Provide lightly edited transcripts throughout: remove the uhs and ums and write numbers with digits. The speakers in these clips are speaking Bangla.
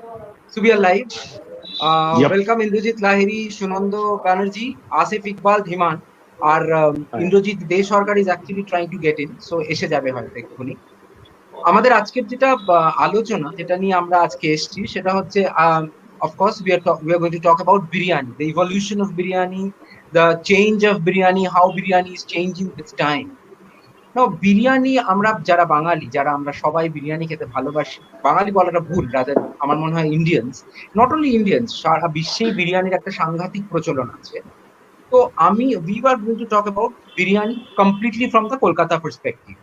So we are live. Yep. Welcome Indrajit Lahiri, Sunando Banerjee, Asif Iqbal, Dhiman. Our Indrajit De Sarkar is actually trying to get in, so এসে যাবে হয়তো এক্ষুনি। আমাদের আজকের যেটা আলোচনা যেটা নিয়ে আমরা আজকে এসেছি সেটা হচ্ছে of course we are going to talk about biryani, the evolution of biryani, the change of biryani, how biryani is changing with time. না, বিরিয়ানি আমরা যারা বাঙালি, যারা আমরা সবাই বিরিয়ানি খেতে ভালোবাসি, বাঙালি বলাটা ভুল, রাদার আমার মনে হয় ইন্ডিয়ান্স, নট অনলি ইন্ডিয়ান্স, সারা বিশ্বেই বিরিয়ানির একটা সাংঘাতিক প্রচলন আছে। তো we are going to talk about biryani completely from the Kolkata perspective.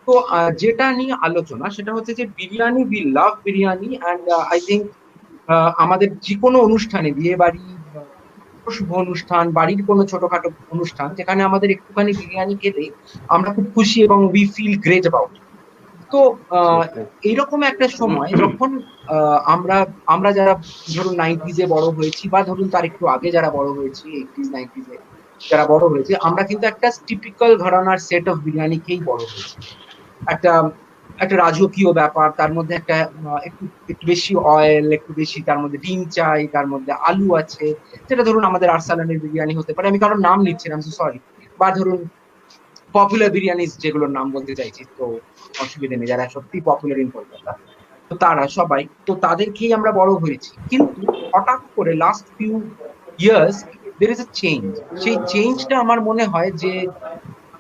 তো যেটা নিয়ে আলোচনা সেটা হচ্ছে যে biryani, we love biryani and I think আমাদের যে কোনো অনুষ্ঠানে, বিয়ে বাড়ি, শুভ অনুষ্ঠান, বাড়ির কোনো ছোটখাটো অনুষ্ঠান যেখানে আমাদের একটুখানি বিরিয়ানি খেলে আমরা খুব খুশি এবং উই ফিল গ্রেট অ্যাবাউট। তো এইরকম একটা সময় যখন আমরা আমরা যারা ধরুন 90s বড় হয়েছি, বা ধরুন তার একটু আগে যারা বড় হয়েছি, 80s 90s যারা বড় হয়েছে, আমরা কিন্তু একটা টিপিক্যাল ঘরানার সেট অফ বিরিয়ানি খেয়েই বড় হয়েছি। একটা একটা রাজকীয় ব্যাপার, তার মধ্যে একটা একটু একটু বেশি অয়েল, একটু বেশি তার মধ্যে ডিম চাই, তার মধ্যে আলু আছে, যেটা ধরুন আমাদের আরসালানের বিরিয়ানি হতে পারে, আমি কারোর নাম নিচ্ছি না, সরি। বা ধরুন পপুলার বিরিয়ানি যেগুলোর নাম বলতে চাইছি, তো অসুবিধা নেই, যারা সত্যি পপুলার ইন কলকাতা, তো তারা সবাই, তো তাদেরকেই আমরা বড় হয়েছি। কিন্তু হঠাৎ করে last few years there is a change. সেই চেঞ্জটা আমার মনে হয় যে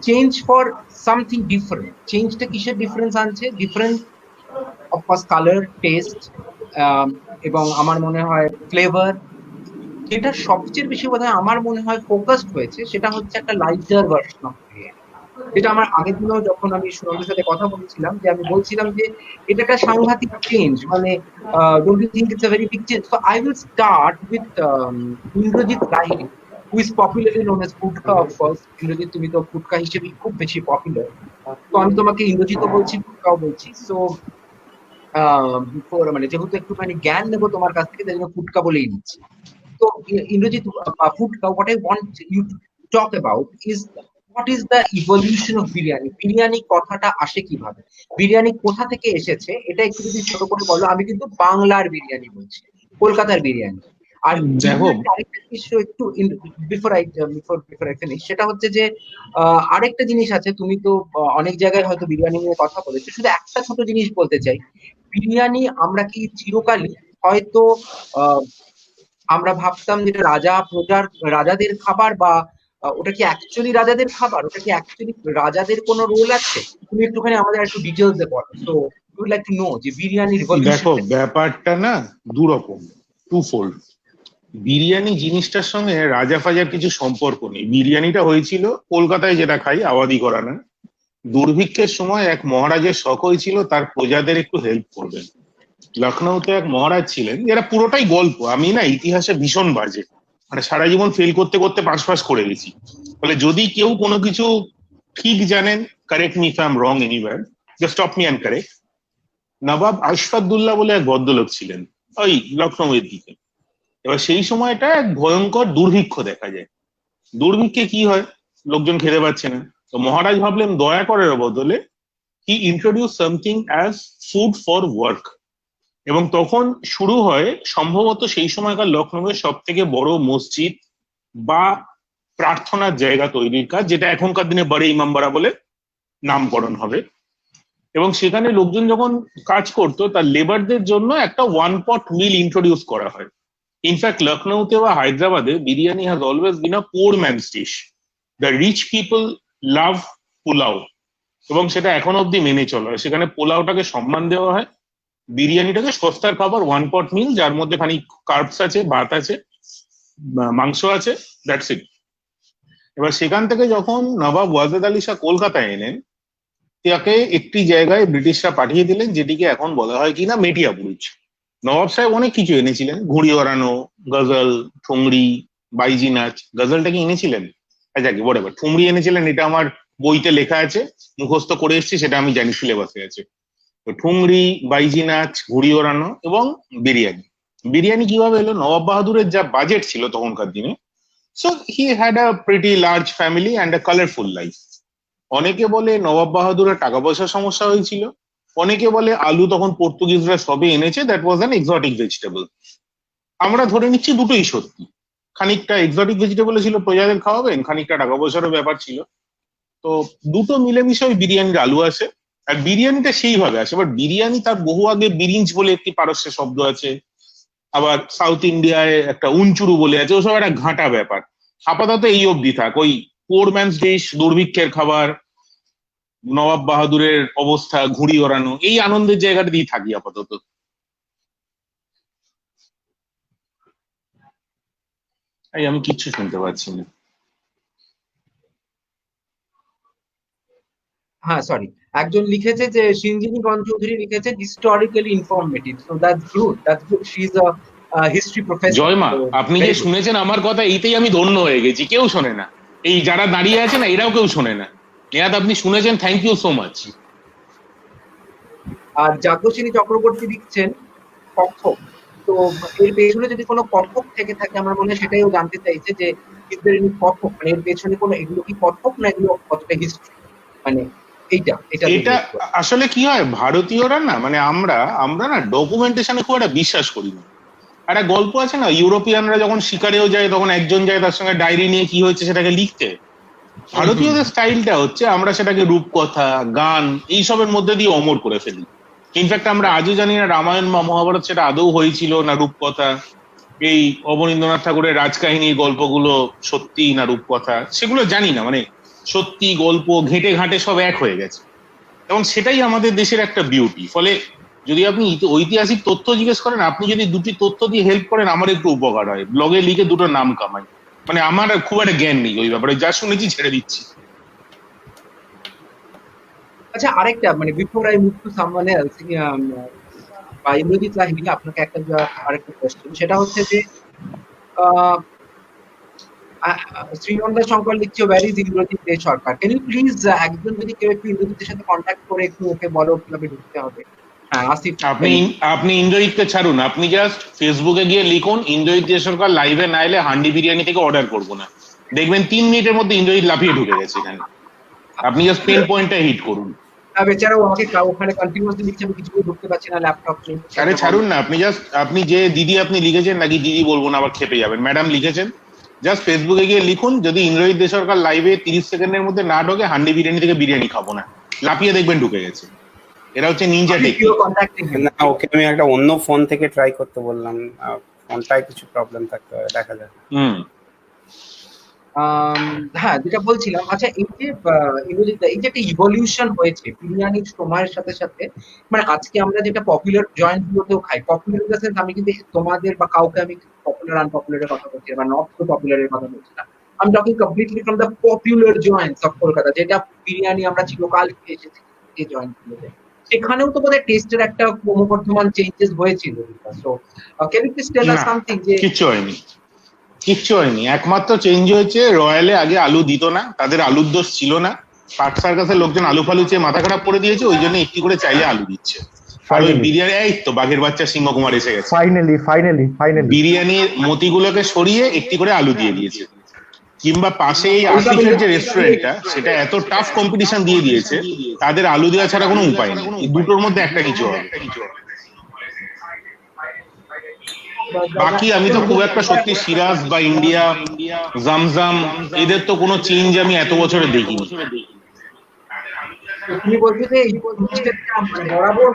চেঞ্জ ফর সামথিং ডিফারেন্ট। চেঞ্জটা কিসের ডিফারেন্স আনছে? ডিফারেন্ট অফকোর্স কালার, টেস্ট, এবং আমার মনে হয় ফ্লেভার। যেটা সবচেয়ে বেশি বোধহয় আমার মনে হয় ফোকাসড হয়েছে সেটা হচ্ছে একটা লাইটার ভার্সন অফ বিরিয়ানি। যেটা আমার আগের দিনও যখন আমি সুনন্দের সাথে কথা বলছিলাম, যে আমি বলছিলাম যে এটা একটা সাংঘাতিক চেঞ্জ, মানে don't you think it's a very big change? So I will start with Indrajit Lahiri, who is popularly known as Futka. Of course Indrajit, তুমি তো ফুটকা হিসেবে খুব বেশি পপুলার, তো আমি তোমাকে ইন্দ্রজিৎও বলছি, ফুটকাও বলছি। সো মানে যেহেতু একটুখানি জ্ঞান নেবো তোমার কাছ থেকে, তাই জন্য ফুটকা বলেই নিচ্ছি। তো Indrajit, ফুটকা, what I want you to talk about is what is the evolution of biryani. Biryani কথাটা আসে কিভাবে, বিরিয়ানি কোথা থেকে এসেছে, এটা একটু যদি ছোট করে বলো। আমি কিন্তু বাংলার বিরিয়ানি বলছি, কলকাতার বিরিয়ানি। আর দেখো, বিরিয়ানির আরেকটা জিনিস একটু বিফোর আই ফিনিশ, সেটা হচ্ছে যে আরেকটা জিনিস আছে। তুমি তো অনেক জায়গায় হয়তো বিরিয়ানি নিয়ে কথা বলেছো, শুধু একটা ছোট জিনিস বলতে চাই। বিরিয়ানি আমরা কি চিরকালই হয়তো আহ আমরা ভাবতাম যেটা রাজা প্রজার, রাজাদের খাবার, বা ওটা কি অ্যাকচুয়ালি রাজাদের খাবার, ওটা কি অ্যাকচুয়ালি রাজাদের কোনো রোল আছে? তুমি একটুখানি আমাদের একটু ডিটেলস এ বলো। So weed like to know যে বিরিয়ানি দেখো, রিভলিউশনটা। ব্যাপারটা না দুরকম, টু ফোল্ড। বিরিয়ানি জিনিসটার সঙ্গে রাজা ফাজার কিছু সম্পর্ক নেই। বিরিয়ানিটা হয়েছিল কলকাতায়, যেটা খাই, আবাদি করা না। দুর্ভিক্ষের সময় এক মহারাজের শখ হয়েছিল তার প্রজাদের একটু হেল্প করবেন। লখনৌতে এক মহারাজ ছিলেন, এরা পুরোটাই গল্প, আমি না ইতিহাসে ভীষণ বাজে, মানে সারা জীবন ফেল করতে করতে পাস পাস করে গেছি। ফলে যদি কেউ কোনো কিছু ঠিক জানেন, correct me if I am wrong anywhere, just stop me and correct. Nawab Ashfaqullah বলে এক ভদ্রলোক ছিলেন ওই লখনৌয়ের দিকে। এবার সেই সময়টা এক ভয়ঙ্কর দুর্ভিক্ষ দেখা যায়। দুর্ভিক্ষে কি হয়, লোকজন খেতে পাচ্ছে না। তো মহারাজ ভাবলেন দয়া করার বদলে he introduce something as food for work. এবং তখন শুরু হয় সম্ভবত সেই সময়কার লখনৌয়ের সব থেকে বড় মসজিদ বা প্রার্থনার জায়গা তৈরির কাজ, যেটা এখনকার দিনে বড়ে ইমামবাড়া বলে নামকরণ হবে। এবং সেখানে লোকজন যখন কাজ করতো তার লেবারদের জন্য একটা ওয়ান পট মিল ইন্ট্রোডিউস করা হয়। ইনফ্যাক্ট লখনৌতে বা হায়দ্রাবাদে biryani has always been a poor man's dish. The rich people love pulao, এবং সেটা এখন অব্দি মেনে চলা হয়। সেখানে পোলাওটাকে সম্মান দেওয়া হয়, বিরিয়ানিটাকে সস্তার খাবার, ওয়ান পট মিল, যার মধ্যে খানিক কার্বস আছে, ভাত আছে, মাংস আছে, দ্যাটস ইট। এবার সেখান থেকে যখন নবাব ওয়াজেদ আলী শাহ কলকাতায় এলেন, তাকে একটি জায়গায় ব্রিটিশরা পাঠিয়ে দিলেন, যেটিকে এখন বলা হয় কিনা মেটিয়া বুরুজ। নবাব সাহেব অনেক কিছু এনেছিলেন, ঘুড়ি ওড়ানো, গজল, ঠুংরি, বাইজি নাচ। গজলটা কি এনেছিলেন? আচ্ছা, কি বড় ঠুংরি এনেছিলেন, এটা আমার বইতে লেখা আছে, মুখস্থ করে এসেছি, সেটা আমি জানি, সিলেবাসে আছে। তো ঠুংরি, বাইজি নাচ, ঘুড়ি ওড়ানো এবং বিরিয়ানি। বিরিয়ানি কিভাবে এলো? নবাব বাহাদুরের যা বাজেট ছিল তখনকার দিনে, so he had a pretty large family and a colourful life. অনেকে বলে নবাব বাহাদুরের টাকা পয়সার সমস্যা হয়েছিল, অনেকে বলে আলু তখন পর্তুগিজরা সবে এনেছে, that was an exotic vegetable. আমরা ধরে নিচ্ছি দুটোই সত্যি। খানিকটা এক্সোটিক ভেজিটেবল ছিল, প্রজাদের খাওয়াবেন, খানিকটা টাকা পয়সারও ব্যাপার ছিল। তো দুটো মিলেমিশে ওই বিরিয়ানির আলু আসে। আর বিরিয়ানিটা সেইভাবে আসে, বাট বিরিয়ানি তার বহু আগে বিরিঞ্জ বলে একটি পারস্য শব্দ আছে, আবার সাউথ ইন্ডিয়ায় একটা উঞ্চুরু বলে আছে, ওসব একটা ঘাঁটা ব্যাপার। আপাতত এই অবধি থাক, ওই পোর ম্যানস ডিশ, দুর্ভিক্ষের খাবার, নবাব বাহাদুরের অবস্থা, ঘুড়ি ওড়ানো, এই আনন্দের জায়গাটা দিয়ে থাকি আপাতত। এই আমি কিচ্ছু শুনতে পাচ্ছি না। হ্যাঁ সরি, একজন লিখেছে যে সিঞ্জিনী চৌধুরী লিখেছে historically informative, so that's good she is a history professor. জয় মা, আপনি যে শুনেছেন আমার কথা, এইতেই আমি ধন্য হয়ে গেছি। কেউ শোনে না, এই যারা দাঁড়িয়ে আছে না, এরাও কেউ শোনে না। নেহাত আপনি শুনেছেন, থ্যাংক ইউ সো মাচ। আর যাজ্ঞসেনী চক্রবর্তী লিখছেন কক্ষক, তো এর পেছনে যদি কোনো কক্ষক থেকে থাকে আমার মনে হয় সেটাইও জানতে চাইছে যে কক্ষক, মানে এর পেছনে কোনো, এগুলো কি কক্ষক না এগুলো কতটা হিস্ট্রি, মানে এটা আসলে কি হয়, ভারতীয়রা না, মানে আমরা আমরা না ডকুমেন্টেশনে খুব একটা বিশ্বাস করি না। একটা গল্প আছে না, ইউরোপিয়ানরা যখন শিকারেও যায় তখন একজন যায় তার সঙ্গে ডায়েরি নিয়ে কি হয়েছে সেটাকে লিখতে। ভারতীয়দের স্টাইলটা হচ্ছে আমরা সেটাকে রূপকথা, গান, এইসবের মধ্যে দিয়ে অমর করে ফেলি। ইনফ্যাক্ট আমরা আজও জানি না রামায়ণ বা মহাভারত সেটা আদৌ হয়েছিল না রূপকথা, এই অবনীন্দ্রনাথ ঠাকুরের রাজকাহিনীর গল্পগুলো সত্যি না রূপকথা, সেগুলো জানি না। মানে সত্যি গল্প ঘেঁটে ঘাঁটে সব এক হয়ে গেছে, এবং সেটাই আমাদের দেশের একটা বিউটি। ফলে যদি আপনি ঐতিহাসিক তথ্য জিজ্ঞেস করেন, আপনি যদি দুটি তথ্য দিয়ে হেল্প করেন, আমার একটু উপকার হয়, ব্লগে লিখে দুটো নাম কামাই। মানে আমার খুব একটা জ্ঞান নেই ওই ব্যাপারে, যা শুনেছি ছেড়ে দিচ্ছি। আচ্ছা, আরেকটা, মানে before I move to someone else, বা ইন্দ্রজিৎ লাহিড়ী, আপনাকে আরেকটা কোশ্চেন, সেটা হচ্ছে যে আহ, শ্রীনন্দা শঙ্কর লিখছে where is Indrajit Dey Sarkar, can you please, একজন যদি কেউ একটু ইন্দ্রজিতের সাথে কন্ট্যাক্ট করে একটু ওকে বলো কিভাবে ঢুকতে হবে। হ্যাঁ আসিফ, আপনি ইন্দ্রজিৎকে ছাড়ুন, আপনি জাস্ট ফেসবুকে গিয়ে লিখুন ইন্দ্রজিৎ দে সরকার লাইভে না এলে হান্ডি বিরিয়ানি থেকে অর্ডার করবো না, দেখবেন 3 মিনিটের মধ্যে ইন্দ্রজিৎ লাফিয়ে ঢুকে গেছে এখানে। আপনি জাস্ট পেন পয়েন্টটা হিট করুন। বেচারাও আমাকে ওখানে কন্টিনিউয়াসলি লিখছে, আমি কিছুই ঢুকতে পারছি না, ল্যাপটপ নেই। আরে ছাড়ুন না, আপনি যে দিদি আপনি লিখেছেন, নাকি দিদি বলবো না আবার খেপে যাবেন, ম্যাডাম লিখেছেন, জাস্ট ফেসবুকে গিয়ে লিখুন যদি ইন্দ্রজিৎ দে সরকার লাইভে 30 সেকেন্ডের মধ্যে না ঢোকে, হান্ডি বিরিয়ানি থেকে বিরিয়ানি খাবো না, লাফিয়ে দেখবেন ঢুকে গেছে। এরা হচ্ছে নিনজা টেকনিক। না, ওকে আমি একটা অন্য ফোন থেকে ট্রাই করতে বললাম, ফোনটায় কিছু প্রবলেম থাকতে পারে, দেখা যাক। হ্যাঁ, যেটা বলছিলাম, আচ্ছা এই যে এই যে একটা ইভলিউশন হয়েছে বিরিয়ানির সময়ের সাথে সাথে, মানে আজকে আমরা যেটা পপুলার জয়েন্ট গুলোতেও খাই, পপুলার ইন দ্য সেন্স, আমি কিন্তু তোমাদের বা কাউকে আমি পপুলার আনপপুলারের কথা বলছি বা নট সো পপুলারের কথা বলছি না, আমি talking completely from the popular Joints of Kolkata, যেটা বিরিয়ানি আমরা চিরকাল খেয়ে এসেছি এই জয়েন্ট গুলোতে, সেখানেও তো বোধহয় টেস্টের একটা ক্রমবর্ধমান চেঞ্জেস হয়েছিল। So can you please tell us something? যে কিচ্ছু হয়নি, একমাত্র চেঞ্জ হয়েছে রয়্যালে আগে আলু দিত না, তাদের আলুর দোষ ছিল না, পার্ক সার্কাসের লোকজন আলু ফালু চেয়ে মাথা খারাপ করে দিয়েছে, ওই জন্য একটি করে চাইলে আলু দিচ্ছে। আর ওই বিরিয়ানি, এই তো বাঘের বাচ্চা সিংহ কুমার এসে গেছে, ফাইনালি বিরিয়ানির মতিগুলোকে সরিয়ে একটি করে আলু দিয়ে দিয়েছে। কিংবা পাশে এই আসিফের যে রেস্টুরেন্টটা, সেটা এত টাফ কম্পিটিশন দিয়ে দিয়েছে, তাদের আলু দেওয়া ছাড়া কোনো উপায় নেই, এই দুটোর মধ্যে একটা কিছু হবে। বাকি আমি তো খুব একটা সত্যি সিরাজ বা ইন্ডিয়া, জামজাম, এদের তো কোনো চেঞ্জ আমি এত বছরে দেখিনি। তুমি বলছো যে বরাবর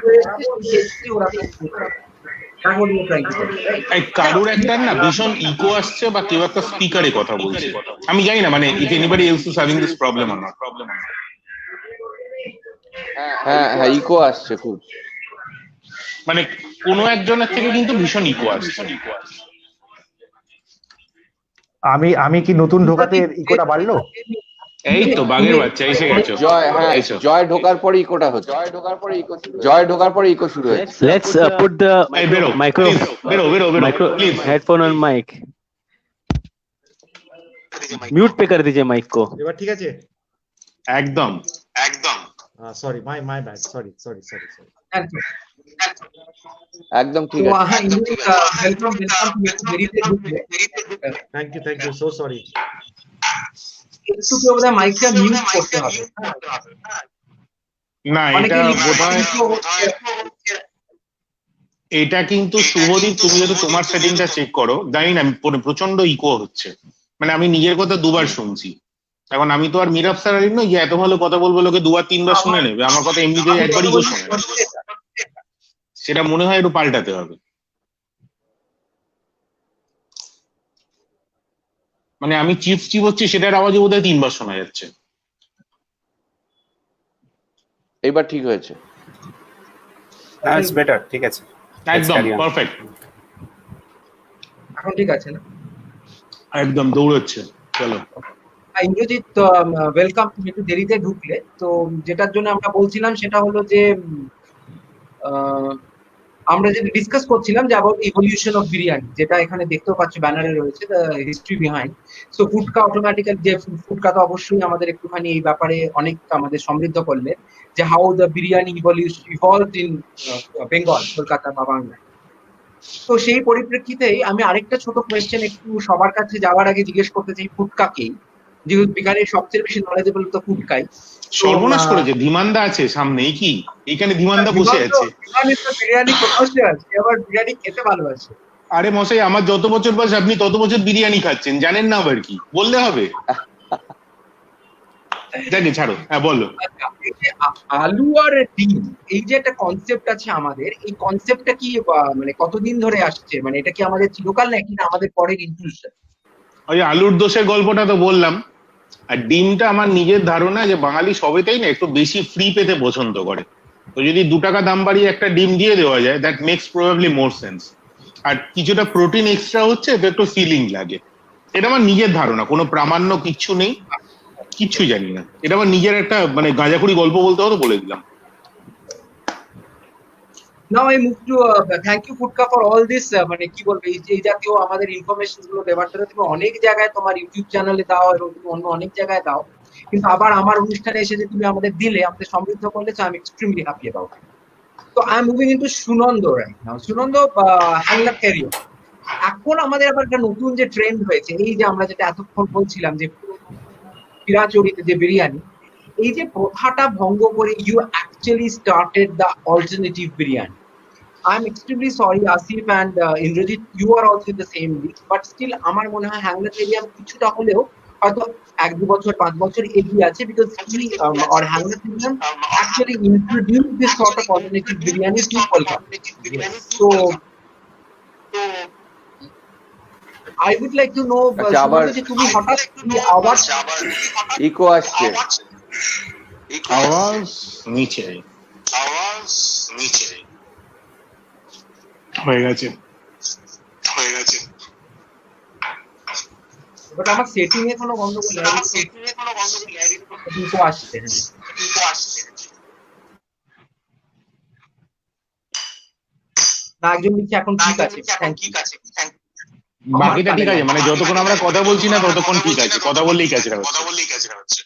কারুর একটা না ভীষণ ইকো আসছে, বা কেউ একটা স্পিকারে কথা বলছে, আমি জানি না মানে if anybody else is having this problem or not. হ্যাঁ ইকো আসছে খুব, মানে কোনো একজনের থেকে কিন্তু ভীষণ ইকো আসছে। আমি কি নতুন ঢোকাতে ইকোটা বাড়লো? এই তো বাঘের বাচ্চা এসে গেছো। জয় ঢোকার পরে ইকোটা হচ্ছে, জয় ঢোকার পরে ইকো শুরু হয়েছে। Let's put the micro headphone on mic. Mute पे कर दीजिए माइक को। এবার ঠিক আছে? একদম সরি, মাই ব্যাড, সরি। একদম ঠিক আছে। Thank you, so sorry. একটু কি ওটা মাইকটা মিউট করতে হবে। না, এটা অনেকেই লিখছে বোধহয় এটা কিন্তু শুভদীপ, তুমি যদি তোমার সেটিংটা চেক করো, জানি না, প্রচন্ড ইকো হচ্ছে। মানে আমি নিজের কথা দুবার শুনছি। এখন আমি তো আর মিরাব স্যার নই যে এত ভালো কথা বলবো লোকে দুবার তিনবার শুনে নেবে। আমার কথা এমনিতে আমি একবারই কথা কেউ বলছি শোনে না। সেটা মনে হয় একটু পাল্টাতে হবে। মানে আমি চিপ চিপ হচ্ছে, সেটার আওয়াজে বোধহয় তিনবার শোনা যাচ্ছে। এইবার ঠিক হয়েছে। ইটস বেটার, ঠিক আছে। একদম carry on. পারফেক্ট, এখন ঠিক আছে না? একদম দৌড়চ্ছে। চলো। ইন্দ্রজিৎ, ওয়েলকাম। তুমি একটু দেরিতে ঢুকলে তো। যেটার জন্য আমরা বলছিলাম সেটা হলো যে আহ, আমরা যেটা ডিসকাস করছিলাম যে অ্যাবাউট ইভলিউশন অফ বিরিয়ানি, যেটা এখানে দেখতেও পাচ্ছ ব্যানারে রয়েছে, the history behind. So Futka automatically যে ফুডকা তো অবশ্যই আমাদের একটুখানি এই ব্যাপারে অনেক আমাদের সমৃদ্ধ করলে, যে how the biryani evolved in Bengal, Kolkata বা বাংলায়। তো সেই পরিপ্রেক্ষিতেই আমি আরেকটা ছোট কোয়েশ্চেন একটু সবার কাছে যাওয়ার আগে জিজ্ঞেস করতে চাই ফুডকাকেই, যেহেতু বিজ্ঞানের সবচেয়ে বেশি নলেজেবল তো ফুডকাই। সর্বনাশ করেছে, ধীমানদা আছে সামনে, এই কি এইখানে ধীমানদা বসে আছে? বিরিয়ানি প্রকাশ্যে আছে, আবার বিরিয়ানি খেতে ভালোবাসে। আরে মশাই, আমার যত বছর বয়স আপনি তত বছর বিরিয়ানি খাচ্ছেন, জানেন না আবার কি বললে হবে? জানি, ছাড়ো, হ্যাঁ বলো। এই যে আলু আর ডিম, এই যে একটা কনসেপ্ট আছে আমাদের, এই কনসেপ্টটা কি মানে কতদিন ধরে আসছে? মানে এটা কি আমাদের চিরকাল নাকি না আমাদের পরের ইনক্লুশন? ওই আলুর দোষের গল্পটা তো বললাম। আর ডিমটা আমার নিজের ধারণা যে বাঙালি সবেতেই না একটু বেশি ফ্রি পেতে পছন্দ করে। তো যদি 2 টাকা দাম বাড়িয়ে একটা ডিম দিয়ে দেওয়া যায়, that makes probably more sense. আর কিছুটা প্রোটিন এক্সট্রা হচ্ছে, তো একটু ফিলিং লাগে। এটা আমার নিজের ধারণা, কোনো প্রামাণ্য কিচ্ছু নেই, কিচ্ছু জানি না। এটা আমার নিজের একটা মানে গাঁজাখুরি গল্প বলতে হতো, বলে দিলাম। Now I move to thank you Futka for all this, মানে কি বলবো, এই জাতীয় আমাদের ইনফরমেশন গুলো দেওয়ার জন্য। তুমি অনেক জায়গায় তোমার ইউটিউব চ্যানেলে দাও এবং তুমি অন্য অনেক জায়গায় দাও, কিন্তু আবার আমার অনুষ্ঠানে এসে যে তুমি আমাদের দিলে, আমাদের সমৃদ্ধ করলে, I am extremely happy about it. তো I am moving into Sunanda right now. Sunanda, Hangla career. এখন আমাদের আবার একটা নতুন যে ট্রেন্ড হয়েছে, এই যে আমরা যেটা এতক্ষণ বলছিলাম যে চিরাচরিত যে বিরিয়ানি, এই যে প্রথাটা ভঙ্গ করে you actually started the alternative biryani. I'm extremely sorry, Asif and Indrajit, you are also in the same league, but still আমার মনে হয় হ্যাংলা এরিয়া কিছুটা হলেও হয়তো 1-2 বছর 5 বছর এগিয়ে আছে, because he or Hangla area actually introduced this sort of alternative biryani to Kolkata. So I would like to know, আচ্ছা, আবার যে তুমি হঠাৎ কি আওয়াজ ইকো আসছে। আওয়াজ নিচে হয়ে গেছে। বাট আমার সেটিং এ কোনো গন্ডগোল নেই, কিন্তু আসছে। না, একজন লিখছে এখন ঠিক আছে, থ্যাংক ইউ। বাকিটা ঠিক আছে, মানে যতক্ষণ আমরা কথা বলছি না ততক্ষণ ঠিক আছে, কথা বললেই কাজটা হচ্ছে।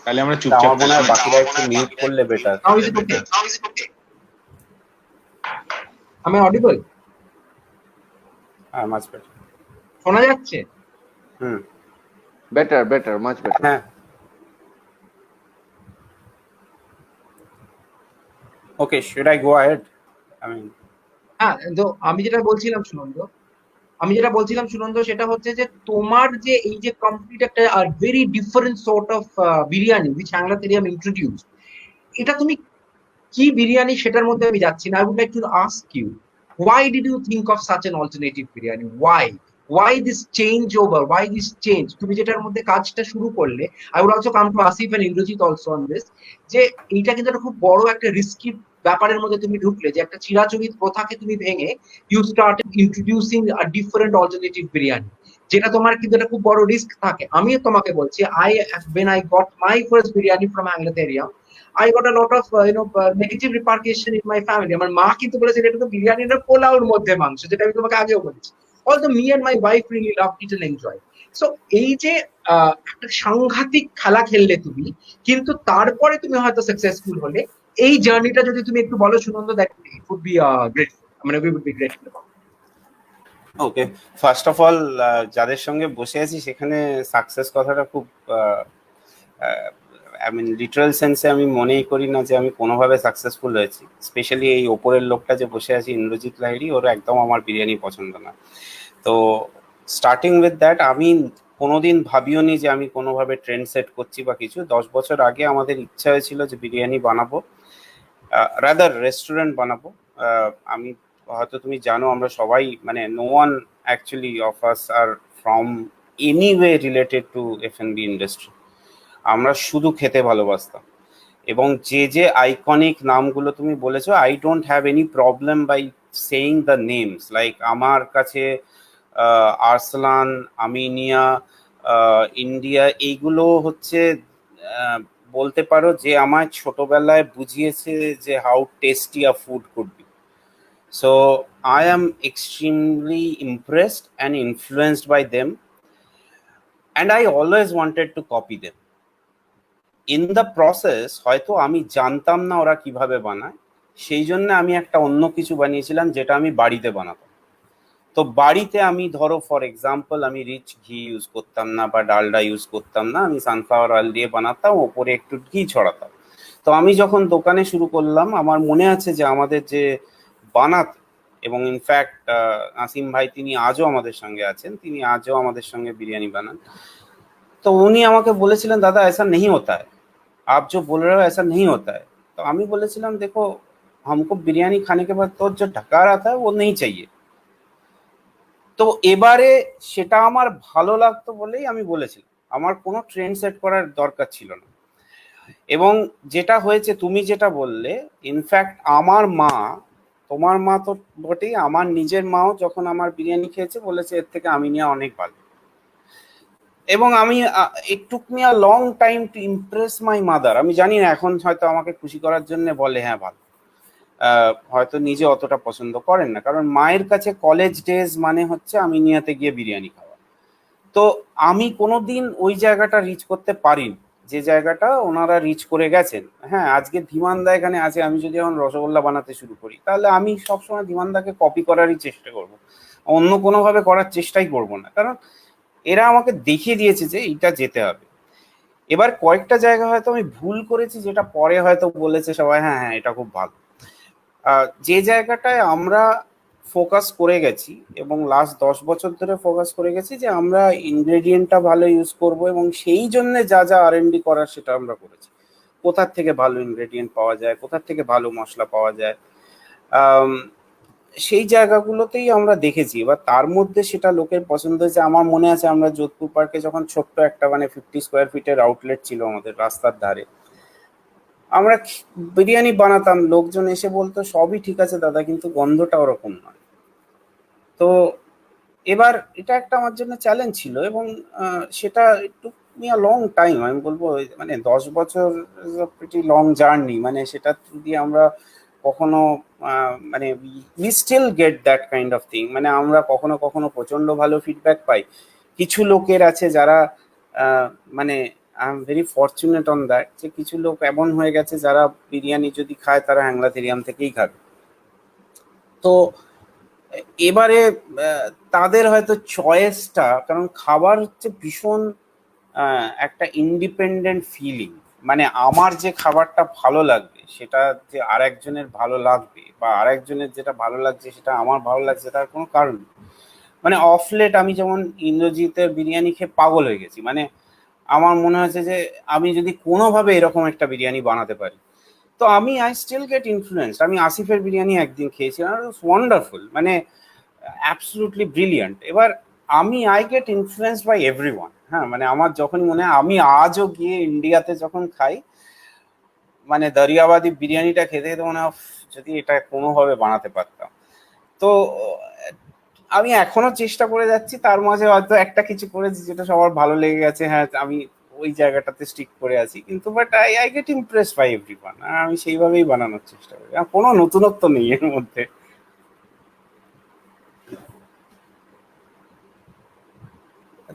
তাহলে আমরা চুপচাপ আমার মনে হয় বাকিরা একটু মিউট করলে better. How is it okay? Am I audible? হ্যাঁ, মাছ বেটার। শোনা যাচ্ছে? Hmm, better better much better. হ্যাঁ। Okay, should I go ahead? I mean, হ্যাঁ, তো আমি যেটা বলছিলাম সুনন্দ, সেটা হচ্ছে যে তোমার যে এই যে কমপ্লিট একটা very different sort of biryani which Hanglatherium introduce, এটা তুমি কি বিরিয়ানি সেটার মধ্যে আমি যাচ্ছি না। I would like to ask you, why did you think of such an alternative biryani? Why this changeover? Why this change? তুমি যেটার মধ্যে কাজটা শুরু করলে, I would also come to Asif and Indrajit also on this, যে এইটা কিন্তু একটা খুব বড় একটা রিস্কি ব্যাপারের মধ্যে তুমি ঢুকলে, যে একটা চিরাচরিত প্রথাকে তুমি ভেঙে you started introducing a different alternative biryani, যেটা তোমার কিন্তু একটা খুব বড় রিস্ক থাকে। আমি তোমাকে বলছি, when I got my first biryani from Hangla Area, I got a lot of negative repercussion in my family. আমার মা কিন্তু বলেছে এটা তো বিরিয়ানি না, পোলাওর মধ্যে মাংস, যেটা আমি তোমাকে আগেও বলেছি। Although me and my wife really loved it and enjoyed. So এই যে একটা সাংঘাতিক খেলা খেললে তুমি, কিন্তু তারপরে তুমি হয়তো সাকসেসফুল হলে, এই জার্নিটা যদি তুমি একটু বলো Sunanda, that it would be grateful. মানে we would be grateful about it. Okay, first of all যাদের সঙ্গে বসে আছি সেখানে সাকসেস কথাটা খুব আই মিন লিটারাল সেন্সে আমি মনেই করি না যে আমি কোনোভাবে সাকসেসফুল হয়েছি। স্পেশালি এই ওপরের লোকটা যে বসে আছে ইন্দ্রজিৎ লাহিড়ী, ওর একদম আমার বিরিয়ানি পছন্দ না। তো স্টার্টিং উইথ দ্যাট, আমি কোনোদিন ভাবিও নি যে আমি কোনোভাবে ট্রেন্ড সেট করছি বা কিছু। 10 বছর আগে আমাদের ইচ্ছা হয়েছিল যে বিরিয়ানি বানাবো, রাদার রেস্টুরেন্ট বানাবো। আমি হয়তো তুমি জানো আমরা সবাই মানে no one actually of us are from any way related to F&B industry. আমরা শুধু খেতে ভালোবাসতাম, এবং যে যে আইকনিক নামগুলো তুমি বলেছো, I don't have any problem by saying the names. Like আমার কাছে আরসলান, আমিনিয়া, ইন্ডিয়া, এইগুলো হচ্ছে বলতে পারো যে আমার ছোটবেলায় বুঝিয়েছে যে how tasty a food could be. So I am extremely impressed and influenced by them, and I always wanted to copy them. In the process হয়তো আমি জানতাম না ওরা কিভাবে বানায়, সেই জন্য আমি একটা অন্য কিছু বানিয়েছিলাম যেটা আমি বাড়িতে বানাতাম। তো বাড়িতে আমি ধরো ফর এক্সাম্পল আমি রিচ ঘি ইউজ করতাম না বা ডালডা ইউজ করতাম না, আমি সানফ্লাওয়ার অয়েল দিয়ে বানাতাম, ওপরে একটু ঘি ছড়াতাম। তো আমি যখন দোকানে শুরু করলাম, আমার মনে আছে যে আমাদের যে বানাত, এবং ইনফ্যাক্ট নাসিম ভাই তিনি আজও আমাদের সঙ্গে আছেন, তিনি আজও আমাদের সঙ্গে বিরিয়ানি বানান। তো উনি আমাকে বলেছিলেন, দাদা ऐसा नहीं होता है, आप जो बोल रहे हो ऐसा नहीं होता है। तो আমি বলেছিলাম, দেখো हमको बिरयानी खाने के बाद तो जो ढकार आता है वो नहीं चाहिए। তো এবারে সেটা আমার ভালো লাগতো বলেই আমি বলেছিলাম, আমার কোনো ট্রেন্ড সেট করার দরকার ছিল না। এবং যেটা হয়েছে তুমি যেটা বললে, ইনফ্যাক্ট আমার মা, তোমার মা তো বটেই, আমার নিজের মাও যখন আমার বিরিয়ানি খেয়েছে বলেছে এর থেকে আমিনিয়া অনেক ভালো। এবং আমি it took me a long time to impress my mother. আমি জানি না এখন হয়তো আমাকে খুশি করার জন্য বলে হ্যাঁ ভালো, হয়তো নিজে অতটা পছন্দ করেন না, কারণ মায়ের কাছে কলেজ ডেজ মানে হচ্ছে আমিনিয়াতে গিয়ে বিরিয়ানি খাওয়া। তো আমি কোনোদিন ওই জায়গাটা রিচ করতে পারিনি যে জায়গাটা ওনারা রিচ করে গেছেন। হ্যাঁ, আজকে ধীমানদা এখানে আছে, আমি যদি এখন রসগোল্লা বানাতে শুরু করি তাহলে আমি সবসময় ধীমানদাকে কপি করারই চেষ্টা করব, অন্য কোনোভাবে করার চেষ্টাই করব না, কারণ এরা আমাকে দেখিয়ে দিয়েছে যে এইটা যেতে হবে। এবার কয়েকটা জায়গা হয়তো আমি ভুল করেছি, যেটা পরে হয়তো বলেছে সবাই হ্যাঁ হ্যাঁ এটা খুব ভালো। যে জায়গাটায় আমরা ফোকাস করে গেছি এবং লাস্ট 10 বছর ধরে ফোকাস করে গেছি যে আমরা ইনগ্রেডিয়েন্টটা ভালো ইউজ করব, এবং সেই জন্য যা যা R&D করার সেটা আমরা করেছি। কোথার থেকে ভালো ইনগ্রেডিয়েন্ট পাওয়া যায়, কোথার থেকে ভালো মশলা পাওয়া যায়, সেই জায়গাগুলোতেই আমরা দেখেছি। এবার তার মধ্যে সেটা লোকের পছন্দ হয়েছে। আমার মনে আছে আমরা যোধপুর পার্কে যখন ছোট্ট একটা মানে 50 স্কোয়ার ফিটের আউটলেট ছিল আমাদের রাস্তার ধারে, আমরা বিরিয়ানি বানাতাম, লোকজন এসে বলতো সবই ঠিক আছে দাদা কিন্তু গন্ধটা ওরকম নয়। তো এবার এটা একটা আমার জন্য চ্যালেঞ্জ ছিল, এবং সেটা একটু নিয়ে লং টাইম, আমি বলবো মানে 10 বছর প্রিটি লং জার্নি, মানে সেটা দিয়ে আমরা কখনো মানে we still get that kind of thing, মানে আমরা কখনো কখনো প্রচন্ড ভালো ফিডব্যাক পাই। কিছু লোকের আছে যারা মানে I am very fortunate on that, যে কিছু লোক এমন হয়ে গেছে যারা বিরিয়ানি যদি খায় তারা হ্যাংলাথেরিয়াম থেকেই খাবে। তো এবারে তাদের হয়তো চয়েসটা, কারণ খাবার হচ্ছে ভীষণ একটা ইন্ডিপেন্ডেন্ট ফিলিং, মানে আমার যে খাবারটা ভালো লাগবে সেটা যে আরেকজনের ভালো লাগবে, বা আরেকজনের যেটা ভালো লাগছে সেটা আমার ভালো লাগছে, তার কোনো কারণ নেই। মানে অফলেট আমি যেমন ইন্দ্রজিতের বিরিয়ানি খেয়ে পাগল হয়ে গেছি, মানে আমার মনে হয়েছে যে আমি যদি কোনোভাবে এরকম একটা বিরিয়ানি বানাতে পারি। তো আমি আই স্টিল গেট ইনফ্লুয়েন্সড। আমি আসিফের বিরিয়ানি একদিন খেয়েছিলাম, ওয়ান্ডারফুল, মানে অ্যাবসলুটলি ব্রিলিয়ান্ট। এবার আমি I get influenced by everyone. হ্যাঁ, মানে আমার যখন মনে হয়, আমি আজও গিয়ে ইন্ডিয়াতে যখন খাই, মানে দরিয়াবাদি বিরিয়ানিটা খেতে খেতে মনে হয় যদি এটা কোনোভাবে বানাতে পারতাম। তো আমি এখনো চেষ্টা করে যাচ্ছি, তার মাঝে হয়তো একটা কিছু করেছি যেটা সবার ভালো লেগে গেছে, হ্যাঁ আমি ওই জায়গাটাতে স্টিক করে আছি, কিন্তু but I get Impress by everyone, আমি সেইভাবেই বানানোর চেষ্টা করি, কোনো নতুনত্ব নেই এর মধ্যে।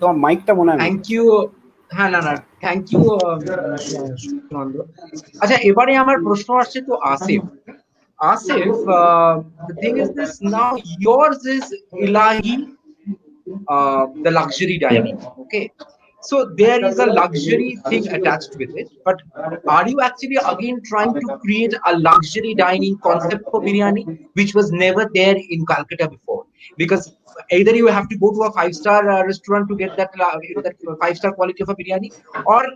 তোমার মাইকটা মনে হয় থ্যাংক ইউ। হ্যাঁ, না থ্যাংক ইউ সুনন্দ। আচ্ছা, এবারে আমার প্রশ্ন আসছে তো Asif, Asif, the thing is this now, yours is Ilahi, the luxury dining. Okay. So there is a luxury thing attached with it. But are you actually again trying to create a luxury dining concept for biryani, which was never there in Calcutta before? Because either you have to go to a five-star restaurant to get that, that five-star quality of a biryani, or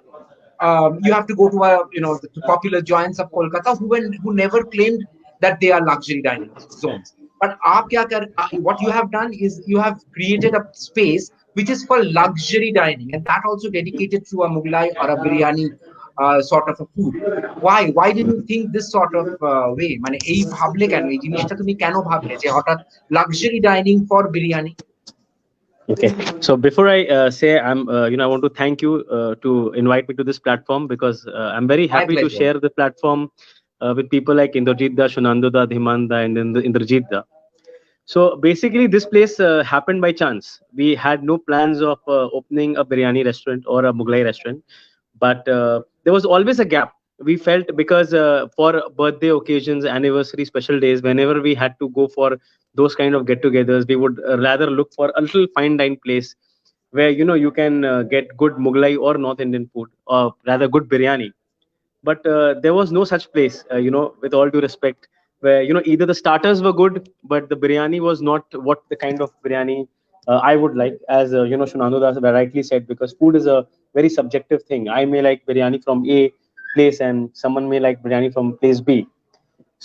you have to go to a the popular joints of Kolkata who never claimed that they are luxury dining zones. But what you have done is you have created a space which is for luxury dining, and that also dedicated to a Mughlai or a biryani sort of a food. Why did you think this sort of way? মানে এই ভাবলে কেন এই জিনিসটা তুমি কেন ভাবলে যে হঠাৎ luxury dining for biryani? Okay. So before I say, I want to thank you to invite me to this platform, because I'm very happy to pleasure. share the platform with people like Indrajit Da, Shunando Da, Dhiman Da, and Indrajit Da. So basically, this place happened by chance. We had no plans of opening a biryani restaurant or a Mughlai restaurant, but there was always a gap. We felt, because for birthday occasions, anniversary, special days, whenever we had to go for those kind of get-togethers, we would rather look for a little fine dine place where you can get good Mughlai or North Indian food, or rather good biryani. But there was no such place, with all due respect, where either the starters were good, but the biryani was not what the kind of biryani I would like, as Shunando Das rightly said, because food is a very subjective thing. I may like biryani from A place, and someone may like biryani from place B.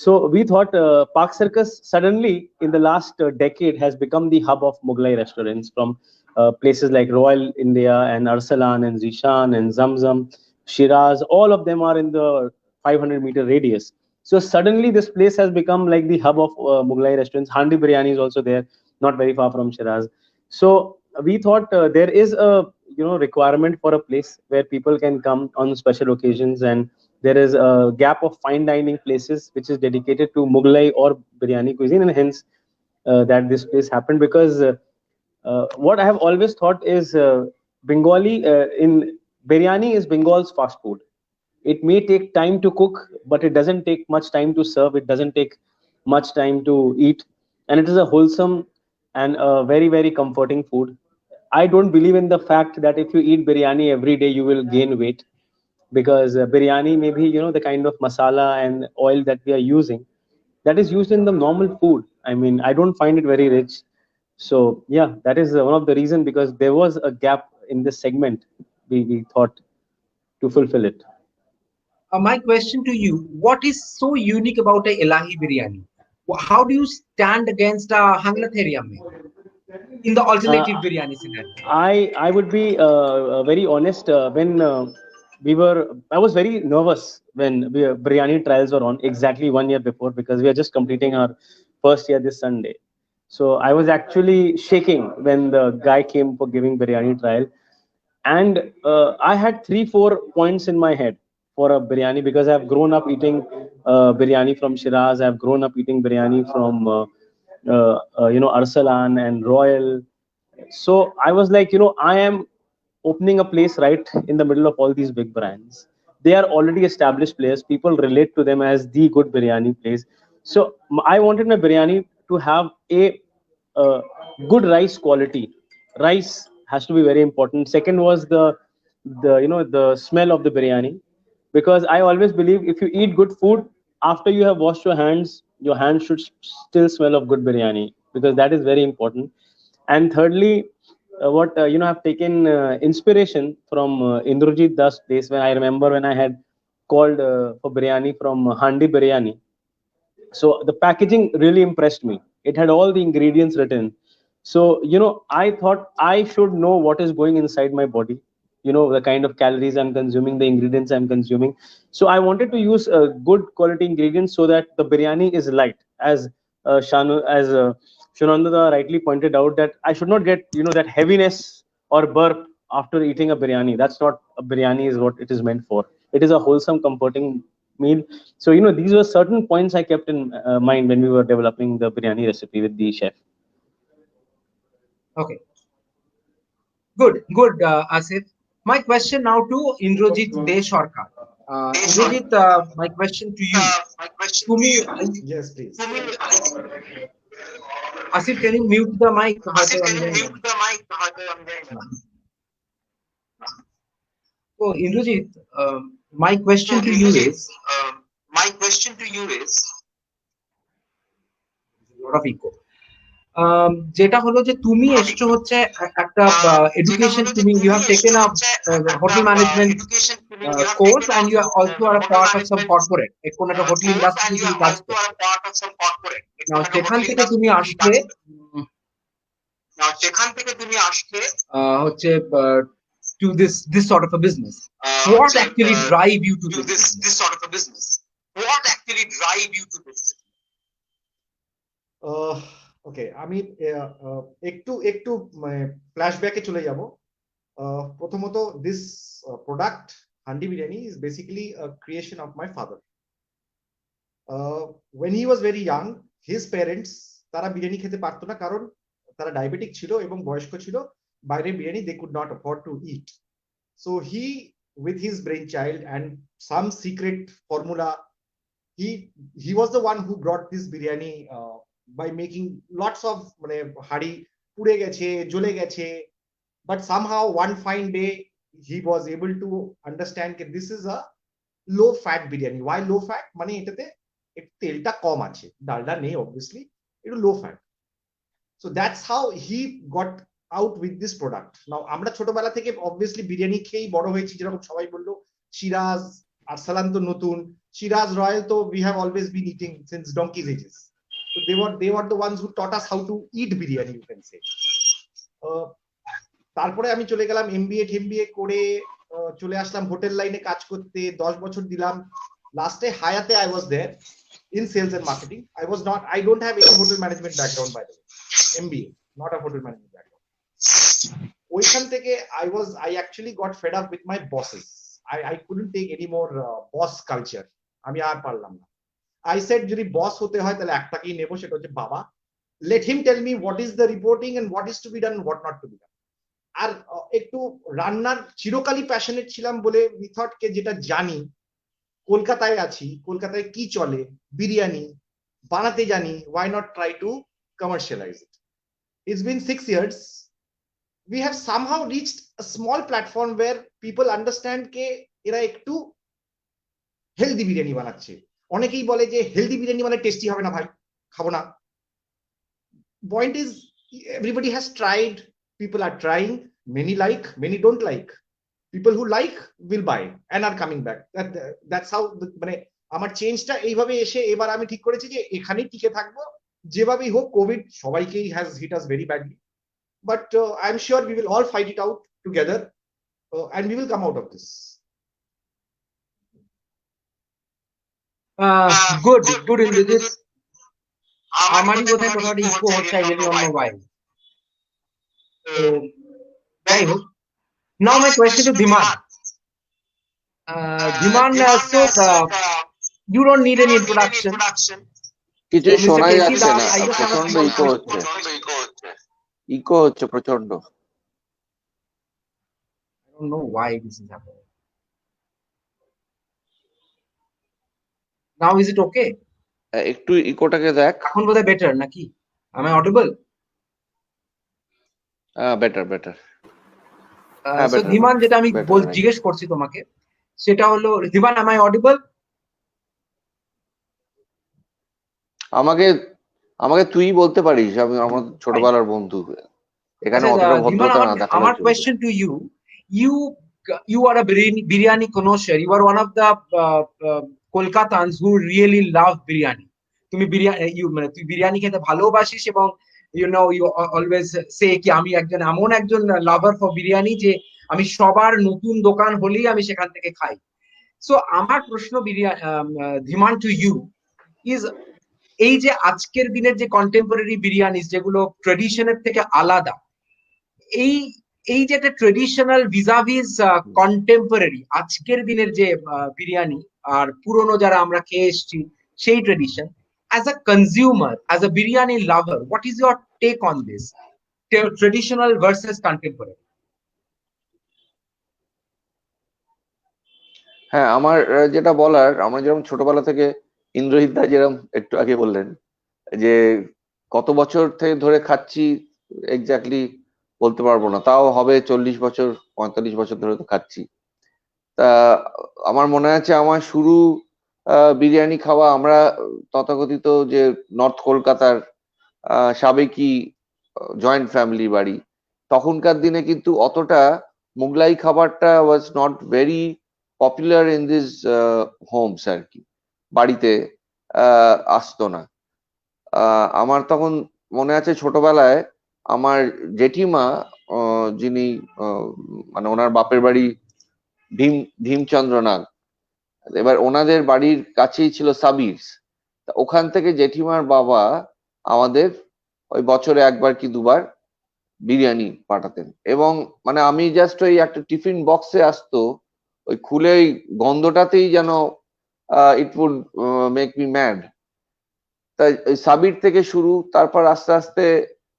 So we thought Park Circus suddenly in the last decade has become the hub of Mughlai restaurants, from places like Royal India and Arsalan and Zishan and Zamzam, Shiraz. All of them are in the 500-meter radius. So suddenly this place has become like the hub of Mughlai restaurants. Handi Biryani is also there, not very far from Shiraz. So we thought there is a requirement for a place where people can come on special occasions, and there is a gap of fine dining places which is dedicated to Mughlai or biryani cuisine, and hence that this place happened. Because what I have always thought is Bengali in biryani is Bengal's fast food. It may take time to cook, but it doesn't take much time to serve. It doesn't take much time to eat, and it is a wholesome and a very, very comforting food. I don't believe in the fact that if you eat biryani every day, you will gain weight, because biryani may be, the kind of masala and oil that we are using, that is used in the normal food. I mean, I don't find it very rich. So yeah, that is one of the reasons, because there was a gap in this segment. We thought to fulfill it. My question to you: what is so unique about a Elahi biryani? How do you stand against a Hangla Theriam in the alternative biryani scenario? I would be very honest. When I was very nervous when biryani trials were on exactly 1 year before, because we are just completing our first year this Sunday. So I was actually shaking when the guy came for giving biryani trial, and I had 3-4 points in my head for a biryani, because I've grown up eating biryani from Shiraz. I've grown up eating biryani from Arsalan and Royal. So I was like, I am opening a place right in the middle of all these big brands. They are already established players. People relate to them as the good biryani place. So I wanted my biryani to have a good rice quality. Rice has to be very important. Second was the smell of the biryani, because I always believe if you eat good food, after you have washed your hands should still smell of good biryani, because that is very important. And thirdly, what I've taken inspiration from Indrajit Das place. When I remember when I had called for biryani from Handi Biryani, so the packaging really impressed me. It had all the ingredients written. So I thought I should know what is going inside my body, the kind of calories I'm consuming, the ingredients I'm consuming. So I wanted to use good quality ingredients so that the biryani is light, as Shunandada rightly pointed out, that I should not get that heaviness or burp after eating a biryani. That's not a biryani is what it is meant for. It is a wholesome, comforting meal. So these were certain points I kept in mind when we were developing the biryani recipe with the chef. Okay, good, Asif. My question now to Indrajit De Sarkar. Indrajit, my question to you: তুমি Yes, please. Asif, can you mute the mic? হয়তো আমি জানি না। So Indrajit, my question to you is lot of echo. যেটা হলো যে তুমি এসছো হচ্ছে একটা এডুকেশন, তুমি you have taken a hotel management course and you also are part of some corporate, কোন একটা হোটেল ইন্ডাস্ট্রি তুমি কাজ করছো। Now, সেখান থেকে তুমি আসলে হচ্ছে to this sort of a business. What actually drive you to this sort of a business? ওকে, আমি একটু একটু ফ্ল্যাশব্যাকে চলে যাব। প্রথমত, this product handi biryani is basically creation of my father. when he was very young, his parents তারা বিরিয়ানি খেতে পারতো না, কারণ তারা ডায়াবেটিক ছিল এবং বয়স্ক ছিল। বাইরে biryani they could not afford to eat. So he, with his brainchild and some secret formula, he was the one who brought this biryani by making lots of hari pure geche, jole geche, but somehow one fine day he was able to understand that this is a low fat biryani. Why low fat? Mane etate telta kom ache, dalda nei obviously, it is low fat. So that's how he got out with this product. Now আমরা ছোটবেলা থেকে obviously বিরিয়ানি খেয়েই বড় হয়েছি, যেরকম সবাই বললো সিরাজ আরসালান তো নতুন, সিরাজ রয়্যাল তো we have always been eating since donkey's ages. So they were the ones who taught us how to eat biryani, you can say. তারপরে আমি চলে গেলাম এমবিএ করে, চলে আসলাম হোটেল লাইনে কাজ করতে, 10 বছর দিলাম। লাস্টে হায়াতে I was there in sales and marketing. I don't have any hotel management background, by the way. MBA, not a hotel management background. ওইখান থেকে I actually got fed up with my bosses. I couldn't take any more boss culture. আমি আর পারলাম না। I said যদি বস হতে হয় তাহলে একটাকেই নেব, সেটা হচ্ছে বাবা। Let him tell me what is the reporting and what is to be done and what not to be done. আর একটু রান্নার চিরকালই প্যাশনেট ছিলাম বলে we thought কে যেটা জানি, কলকাতায় আছি, কলকাতায় কি চলে, বিরিয়ানি বানাতে জানি, why not try to commercialize it? It's been 6 years. We have somehow reached a small platform where people understand ke era ekটু healthy biryani বানাচ্ছে। অনেকেই বলে যে healthy biryani মানে টেস্টি হবে না ভাই, খাবো না। Point is, everybody has tried, people are trying, many like, many don't like. People who like will buy and are coming back. That's how মানে আমার চেঞ্জটা এইভাবে এসে এবার আমি ঠিক করেছি যে এখানেই টিকে থাকবো, যেভাবেই হোক। কোভিড সবাইকেই has hit us very badly, but I'm sure we will all fight it out together and we will come out of this. Good Indrajit. আমারই বোধহয় কোথাও ইকো হচ্ছে, I really don't know why. যাই হোক, now my question to Dhiman. Dhiman, so you don't need any introduction. কিছু Mr. শোনা KC যাচ্ছে Das, না, I just have a প্রচন্ড small ইকো question. হচ্ছে, ইকো হচ্ছে প্রচন্ড। I don't know why this is happening. Now is it okay? একটু ইকোটাকে দেখ। এখন বোধহয় better নাকি? Am I audible? Better better. So Dhiman, যেটা আমি better, জিজ্ঞেস করছি তোমাকে, সেটা হলো Dhiman, am I audible? আমাকে তুই বলতে পারিস, আমি আমার ছোটবেলার বন্ধু। এখানে অতটা ভদ্রতা না দেখালে আমার question to you, you are a biryani connoisseur. You are one of the Kolkatans who really love biryani. তুমি তুই বিরিয়ানি খেতে ভালোবাসিস এবং you know you always say কি আমি এমন একজন লাভার ফর বিরিয়ানি যে আমি সবার নতুন দোকান হলেই আমি সেখান থেকে খাই। সো আমার প্রশ্ন Dhiman to you is, এই যে আজকের দিনের যে কন্টেম্পোরারি বিরিয়ানি যেগুলো ট্রেডিশনের থেকে আলাদা, এই যে একটা ট্রেডিশনাল ভিজাভিজ কন্টেম্পোরারি আজকের দিনের যে বিরিয়ানি আর পুরনো যারা আমরা খেয়ে এসেছি সেই tradition, as a consumer, as a biryani lover, what is your take on this traditional versus contemporary? হ্যাঁ, আমার যেটা বলার, আমরা যেরকম ছোটবেলা থেকে ইন্দ্রজিৎ দা যেরকম একটু আগে বললেন যে কত বছর থেকে ধরে খাচ্ছি এক্স্যাক্টলি বলতে পারবো না, তাও হবে 40 বছর 45 বছর ধরে তো খাচ্ছি। তা আমার মনে আছে আমার শুরু বিরিয়ানি খাওয়া, আমরা তথাকথিত যে নর্থ কলকাতার সাবেকি জয়েন্ট ফ্যামিলি বাড়ি, তখনকার দিনে কিন্তু অতটা মুগলাই খাবারটা was not very popular in this homes আর কি, বাড়িতে আসতো না। আমার তখন মনে আছে ছোটবেলায় আমার জেঠিমা, যিনি মানে ওনার বাপের বাড়ি ভীমচন্দ্র নাগ, এবার ওনাদের বাড়ির কাছেই ছিল সাবিরস, ওখান থেকে জেঠিমার বাবা আমাদের ওই বছরে একবার কি দুবার বিরিয়ানি পাঠাতেন। এবং মানে আমি জাস্ট ওই একটা টিফিন বক্সে আসতো, ওই খুলে ওই গন্ধটাতেই যেন it would make me mad. তাই ওই সাবির থেকে শুরু, তারপর আস্তে আস্তে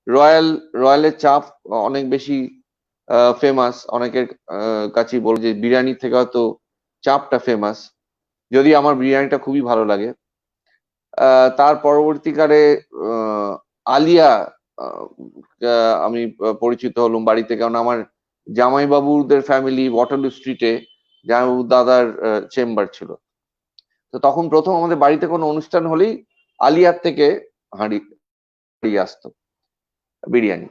রয়্যালের চাপ অনেক বেশি ফেমাস, অনেকের কাছেই বলে যে বিরিয়ানি থেকে হয়তো চাপটা ফেমাস, যদি আমার বিরিয়ানিটা খুবই ভালো লাগে। তার পরবর্তীকালে আলিয়া আমি পরিচিত হলাম বাড়িতে, কারণ আমার জামাইবাবুদের ফ্যামিলি ওয়াটারলু স্ট্রিটে জামাইবাবু দাদার চেম্বার ছিল। তো তখন প্রথম আমাদের বাড়িতে কোনো অনুষ্ঠান হলেই আলিয়ার থেকে হাঁড়ি আসতো বিরিয়ানি।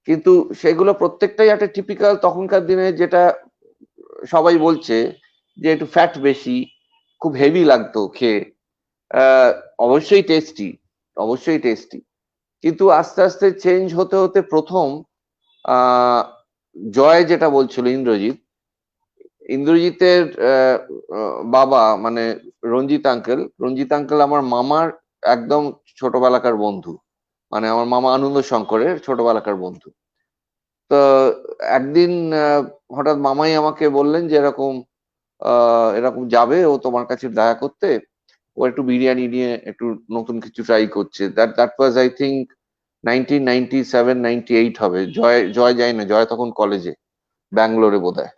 কিন্তু সেগুলো প্রত্যেকটাই একটা টিপিক্যাল তখনকার দিনে, যেটা সবাই বলছে যে একটু ফ্যাট বেশি, খুব হেভি লাগতো খেয়ে। অবশ্যই টেস্টি, অবশ্যই টেস্টি, কিন্তু আস্তে আস্তে চেঞ্জ হতে হতে প্রথম জয় যেটা বলছিল ইন্দ্রজিতের বাবা মানে রঞ্জিত আঙ্কেল আমার মামার একদম ছোটবেলাকার বন্ধু, মানে আমার মামা আনন্দ শঙ্করের ছোটবেলাকার বন্ধু। তো একদিন হঠাৎ মামাই আমাকে বললেন যে এরকম এরকম যাবে ও তোমার কাছে দেখা করতে, ও একটু বিরিয়ানি নিয়ে একটু নতুন কিছু ট্রাই করছে। দ্যাট ওয়াজ আই থিঙ্ক 1997-98 হবে। জয় যায় না, জয় তখন কলেজে ব্যাঙ্গালোরে বোধহয়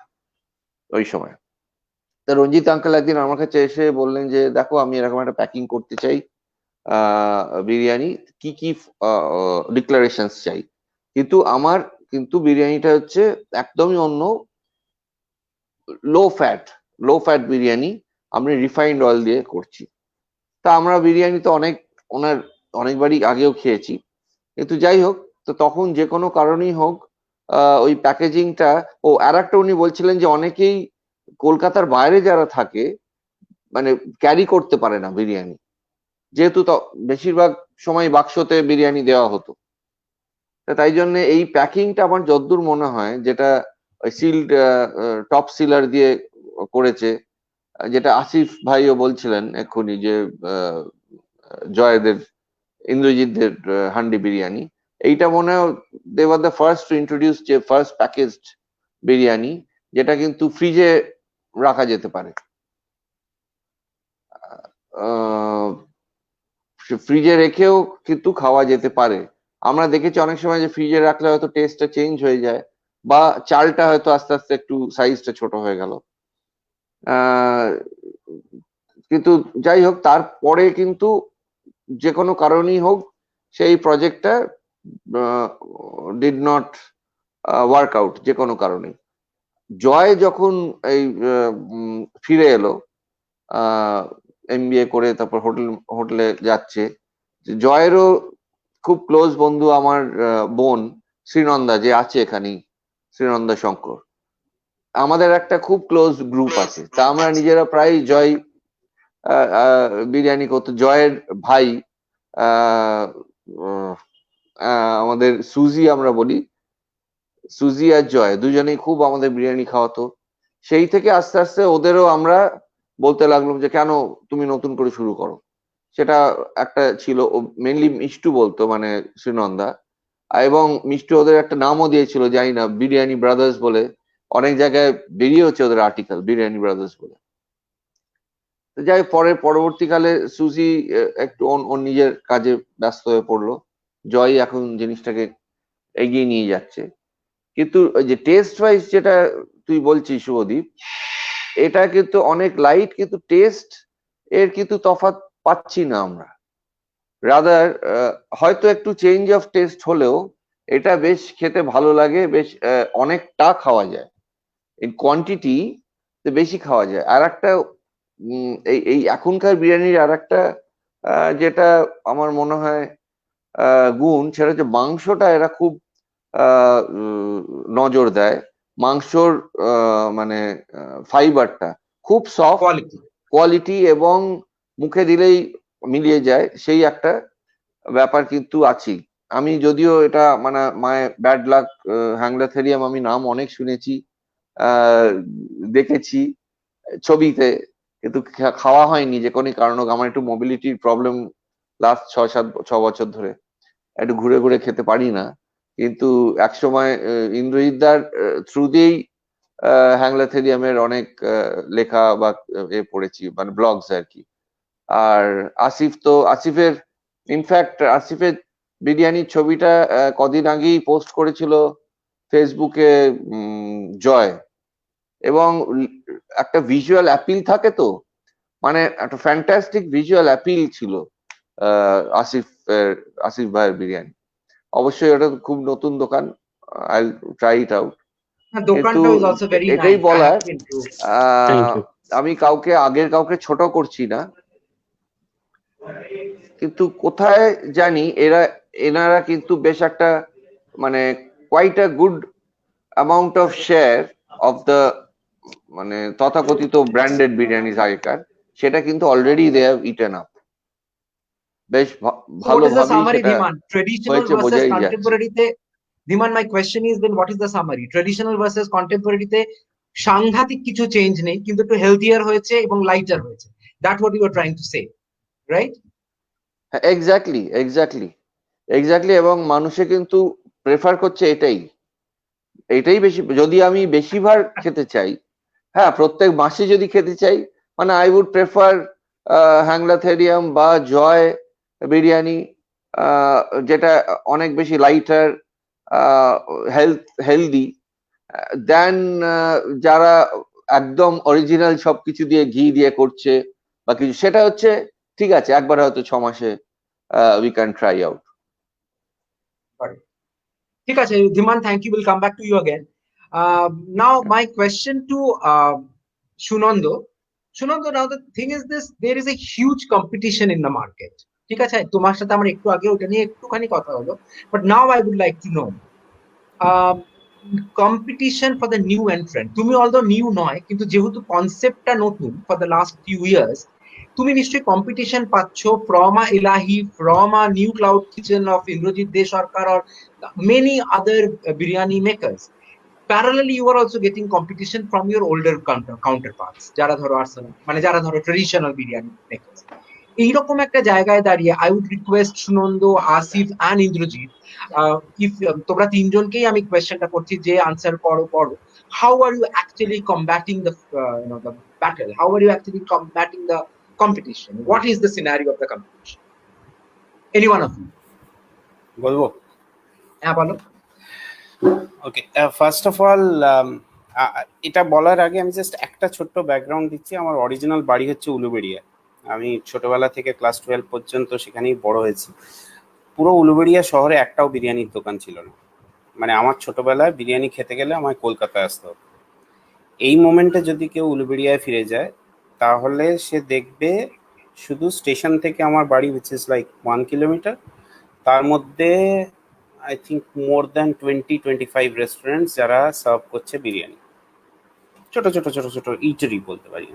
ওই সময়। তা রঞ্জিত আঙ্কেল একদিন আমার কাছে এসে বললেন যে দেখো আমি এরকম একটা প্যাকিং করতে চাই বিরিয়ানি, কি কি ডিক্লারেশন চাই, আমার কিন্তু বিরিয়ানিটা হচ্ছে একদমই অন্য, লো ফ্যাট বিরিয়ানি, আমি রিফাইন্ড অয়েল দিয়ে করছি। তা আমরা বিরিয়ানি তো ওনার অনেকবারই আগেও খেয়েছি, কিন্তু যাই হোক, তো তখন যে কোনো কারণেই হোক ওই প্যাকেজিংটা, আর একটা উনি বলছিলেন যে অনেকেই কলকাতার বাইরে যারা থাকে মানে ক্যারি করতে পারে না বিরিয়ানি, যেহেতু বেশিরভাগ সময় বাক্সতে বিরিয়ানি দেওয়া হতো। তাই জন্য এই প্যাকিংটা আমার যতদূর মনে হয়, যেটা সিল্ড টপ সিলার দিয়ে করেছে, যেটা আসিফ ভাইও বলছিলেন এক্ষুনি যে জয়দের ইন্দ্রজিৎদের হান্ডি বিরিয়ানি, এইটা মনে হয় they were the first to introduce, যে ফার্স্ট প্যাকেজড বিরিয়ানি, যেটা কিন্তু ফ্রিজে রাখা যেতে পারে। ফ্রিজে রেখেও কিন্তু খাওয়া যেতে পারে। আমরা দেখেছি অনেক সময় যে ফ্রিজে রাখলে হয়তো টেস্টটা চেঞ্জ হয়ে যায়, বা চালটা হয়তো আস্তে আস্তে একটু সাইজটা ছোট হয়ে গেল। কিন্তু যাই হোক, তারপরে কিন্তু যে কোনো কারণেই হোক সেই প্রজেক্টটা ডিড নট ওয়ার্ক আউট, যে কোনো কারণে। জয় যখন এই ফিরে এলো এমবিএ করে, তারপর হোটেলে যাচ্ছে, জয়েরও খুব ক্লোজ বন্ধু আমার বোন শ্রীনন্দা, যে আছে এখানেই, শ্রীনন্দা শঙ্কর, আমাদের একটা খুব ক্লোজ গ্রুপ আছে। তা আমরা নিজেরা প্রায় জয় বিরিয়ানি করতো। জয়ের ভাই আমাদের সুজি, আমরা বলি সুজি আর জয়, দুজনেই খুব আমাদের বিরিয়ানি খাওয়াতো। সেই থেকে আস্তে আস্তে ওদেরও আমরা বলতে লাগলাম যে কেন তুমি নতুন করে শুরু করো। সেটা একটা ছিল, মেনলি মিষ্টু বলতো, মানে শ্রীনন্দা, এবং মিষ্টু ওদের একটা নামও দিয়েছিল, জানি না, বিরিয়ানি ব্রাদার্স বলে। অনেক জায়গায় বেরিয়ে হচ্ছে ওদের আর্টিকেল বিরিয়ানি ব্রাদার্স বলে। যাই পরবর্তীকালে সুজি একটু ওর নিজের কাজে ব্যস্ত হয়ে পড়লো, জয় এখন জিনিসটাকে এগিয়ে নিয়ে যাচ্ছে। কিন্তু যে টেস্ট ওয়াইজ যেটা তুই বলছিস শুভদীপ, এটা কিন্তু অনেক লাইট, কিন্তু টেস্ট এর কিন্তু তফাৎ পাচ্ছি না আমরা। রাদার হয়তো একটু চেঞ্জ অফ টেস্ট হলেও এটা বেশ খেতে ভালো লাগে, বেশ অনেকটা খাওয়া যায়, এই কোয়ান্টিটি বেশি খাওয়া যায়। আর একটা এই এখনকার বিরিয়ানির আর একটা যেটা আমার মনে হয় গুণ, সেটা হচ্ছে মাংসটা এরা খুব নজর দেয়। মাংসর মানে ফাইবারটা খুব সফট কোয়ালিটি। কোয়ালিটি এবং মুখে দিলেই মিলিয়ে যায়, সেই একটা ব্যাপার কিন্তু আছেই। আমি যদিও এটা মানে মাই ব্যাড লাক, হ্যাংলাথেরিয়াম আমি নাম অনেক শুনেছি, দেখেছি ছবিতে, কিন্তু খাওয়া হয়নি যে কোনো কারণ হোক। আমার একটু মোবিলিটির প্রবলেম, লাস্ট 6 বছর ধরে একটু ঘুরে ঘুরে খেতে পারি না। কিন্তু একসময় ইন্দ্রজিৎদার থ্রু দিয়েই হ্যাংলাথেরিয়ামের অনেক লেখা বা পড়েছি, মানে ব্লগস আর কি। আর আসিফের ইনফ্যাক্ট আসিফের বিরিয়ানির ছবিটা কদিন আগেই পোস্ট করেছিল ফেসবুকে জয়, এবং একটা ভিজুয়াল অ্যাপিল থাকে তো, মানে একটা ফ্যান্টাস্টিক ভিজুয়াল অ্যাপিল ছিল আসিফ ভাইয়ের বিরিয়ানি। অবশ্যই ওটা খুব নতুন দোকান, আই ট্রাই ইট আউট। কিন্তু দোকানটা is also very এটাই nice. I বলার, have been to. Thank you. আমি আগের কাউকে ছোট করছি না, কিন্তু কোথায় জানি এনারা কিন্তু বেশ একটা মানে quite a good amount of share of the মানে তথাকথিত ব্র্যান্ডেড বিরিয়ানি আগেকার, সেটা কিন্তু already they have eaten up. বেশ So what is the ভালোভাবেই summary, সেটা Dhiman? Traditional হয়েছে, versus বোঝাই যাচ্ছে। contemporary তে, Dhiman, my question is then what is the summary? Traditional versus contemporary তে সাংঘাতিক কিছু চেঞ্জ নেই, কিন্তু একটু হেলথিয়ার হয়েছে এবং লাইটার হয়েছে। That's what you are trying to say, right? Exactly exactly, এবং মানুষে কিন্তু প্রেফার করছে এটাই বেশি। যদি আমি বেশিবার খেতে চাই, হ্যাঁ প্রত্যেক মাসে যদি খেতে চাই, মানে আই উড প্রেফার হ্যাংলাথেরিয়াম বা জয় বিরিয়ানি, যেটা অনেক বেশি লাইটার, হেলদি দেন যারা একদম অরিজিনাল সবকিছু দিয়ে ঘি দিয়ে করছে বা কিছু, সেটা হচ্ছে ঠিক আছে, একবার হয়তো 6 মাসে উই ক্যান ট্রাই আউট। ঠিক আছে, Dhiman, thank you. We'll come back to you again. Now my question to Shunando. Shunando, now the thing is this, there is a huge competition in the market. ঠিক আছে, তোমার সাথে আমার একটু আগে ওটা নিয়ে একটুখানি কথা হলো, but now I would like to know competition for the new entrant. তুমি although new নয়, কিন্তু যেহেতু কনসেপ্টটা নতুন for the last few years, তুমি নিশ্চয়ই কম্পিটিশন পাচ্ছ from a Elahi, from a New Cloud Kitchen of Indrajit De Sarkar or many other biryani makers. Parallelly, you are also getting competition from your older counterparts, যারা ধরো আর্সেনাল, মানে যারা ধরো ট্রেডিশনাল বিরিয়ানি মেকার্স। এইরকম একটা জায়গায় দাঁড়িয়ে I would request Sunanda, Asif and Indrajit, if তোমরা তিনজনকেই আমি কোয়েশ্চেনটা করছি, যে আনসার করো, how are you actually combating the the battle, how are you actually combating the competition? What is the scenario of the competition? Any one of you? বলবো? হ্যাঁ বলো। ওকে, ফার্স্ট অফ অল এটা বলার আগে আমি জাস্ট একটা ছোট্ট ব্যাকগ্রাউন্ড দিচ্ছি। আমার অরিজিনাল বাড়ি হচ্ছে উলুবেড়িয়া। আমি ছোটবেলা থেকে ক্লাস 12 পর্যন্ত সেখানেই বড় হয়েছি। পুরো উলুবেড়িয়া শহরে একটাও বিরিয়ানির দোকান ছিল না। মানে আমার ছোটবেলায় বিরিয়ানি খেতে গেলে আমায় কলকাতায় আসতে হতো। এই মোমেন্টে যদি কেউ উলুবেড়িয়ায় ফিরে যায়, তাহলে সে দেখবে শুধু স্টেশন থেকে আমার বাড়ি, উইচ ইজ লাইক 1 কিলোমিটার, তার মধ্যে I think more than 20-25 restaurants যারা সার্ভ করছে বিরিয়ানি। ছোট ছোট ছোট ছোট ইটারি বলতে পারি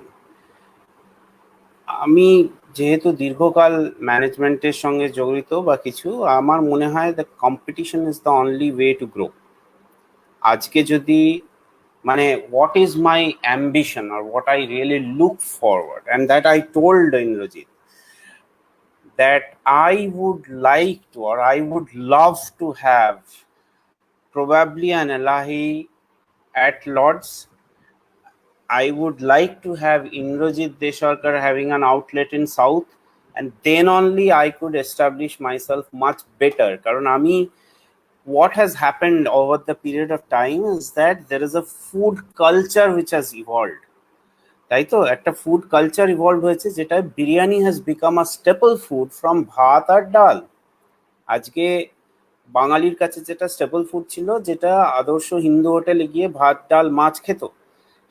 আমি। যেহেতু দীর্ঘকাল ম্যানেজমেন্টের সঙ্গে জড়িত বা কিছু, আমার মনে হয় the competition is the only way to grow. আজকে যদি মানে what is my ambition or what I really look forward, and that I told Indrajit that I would like to, or I would love to have probably an Elahi at Lords. I would like to have Indrajit De Sarkar having an outlet in South, and then only I could establish myself much better. Karon ami, what has happened over the period of time is that there is a food culture which has evolved. তাই তো একটা ফুড কালচার ইভলভ হয়েছে, যেটা biryani has become a staple food from ভাত আর ডাল। আজকে বাঙালির কাছে যেটা স্টেপল ফুড ছিল, যেটা আদর্শ হিন্দু হোটেলে গিয়ে ভাত ডাল মাছ খেত,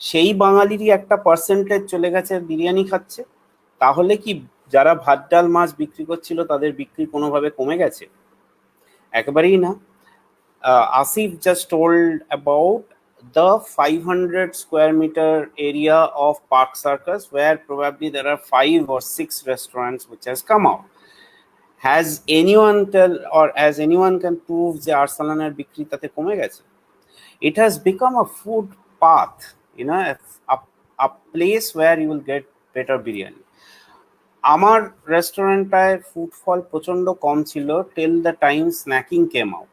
সেই বাঙালিরই একটা পার্সেন্টেজ চলে গেছে বিরিয়ানি খাচ্ছে। তাহলে কি যারা ভাত ডাল মাছ বিক্রি করছিল তাদের বিক্রি কোনোভাবে কমে গেছে? একেবারেই না। Asif just told about the 500 square meter area of Park Circus, where probably there are 5 or 6 restaurants which has come out. Has anyone tell, or as anyone can prove যে আরসালানের বিক্রি তাতে কমে গেছে? It has become a food path, you know, a place where you will get better biryani. আমার রেস্টুরেন্টটায় ফুটফল প্রচন্ড কম ছিল till the time snacking came out.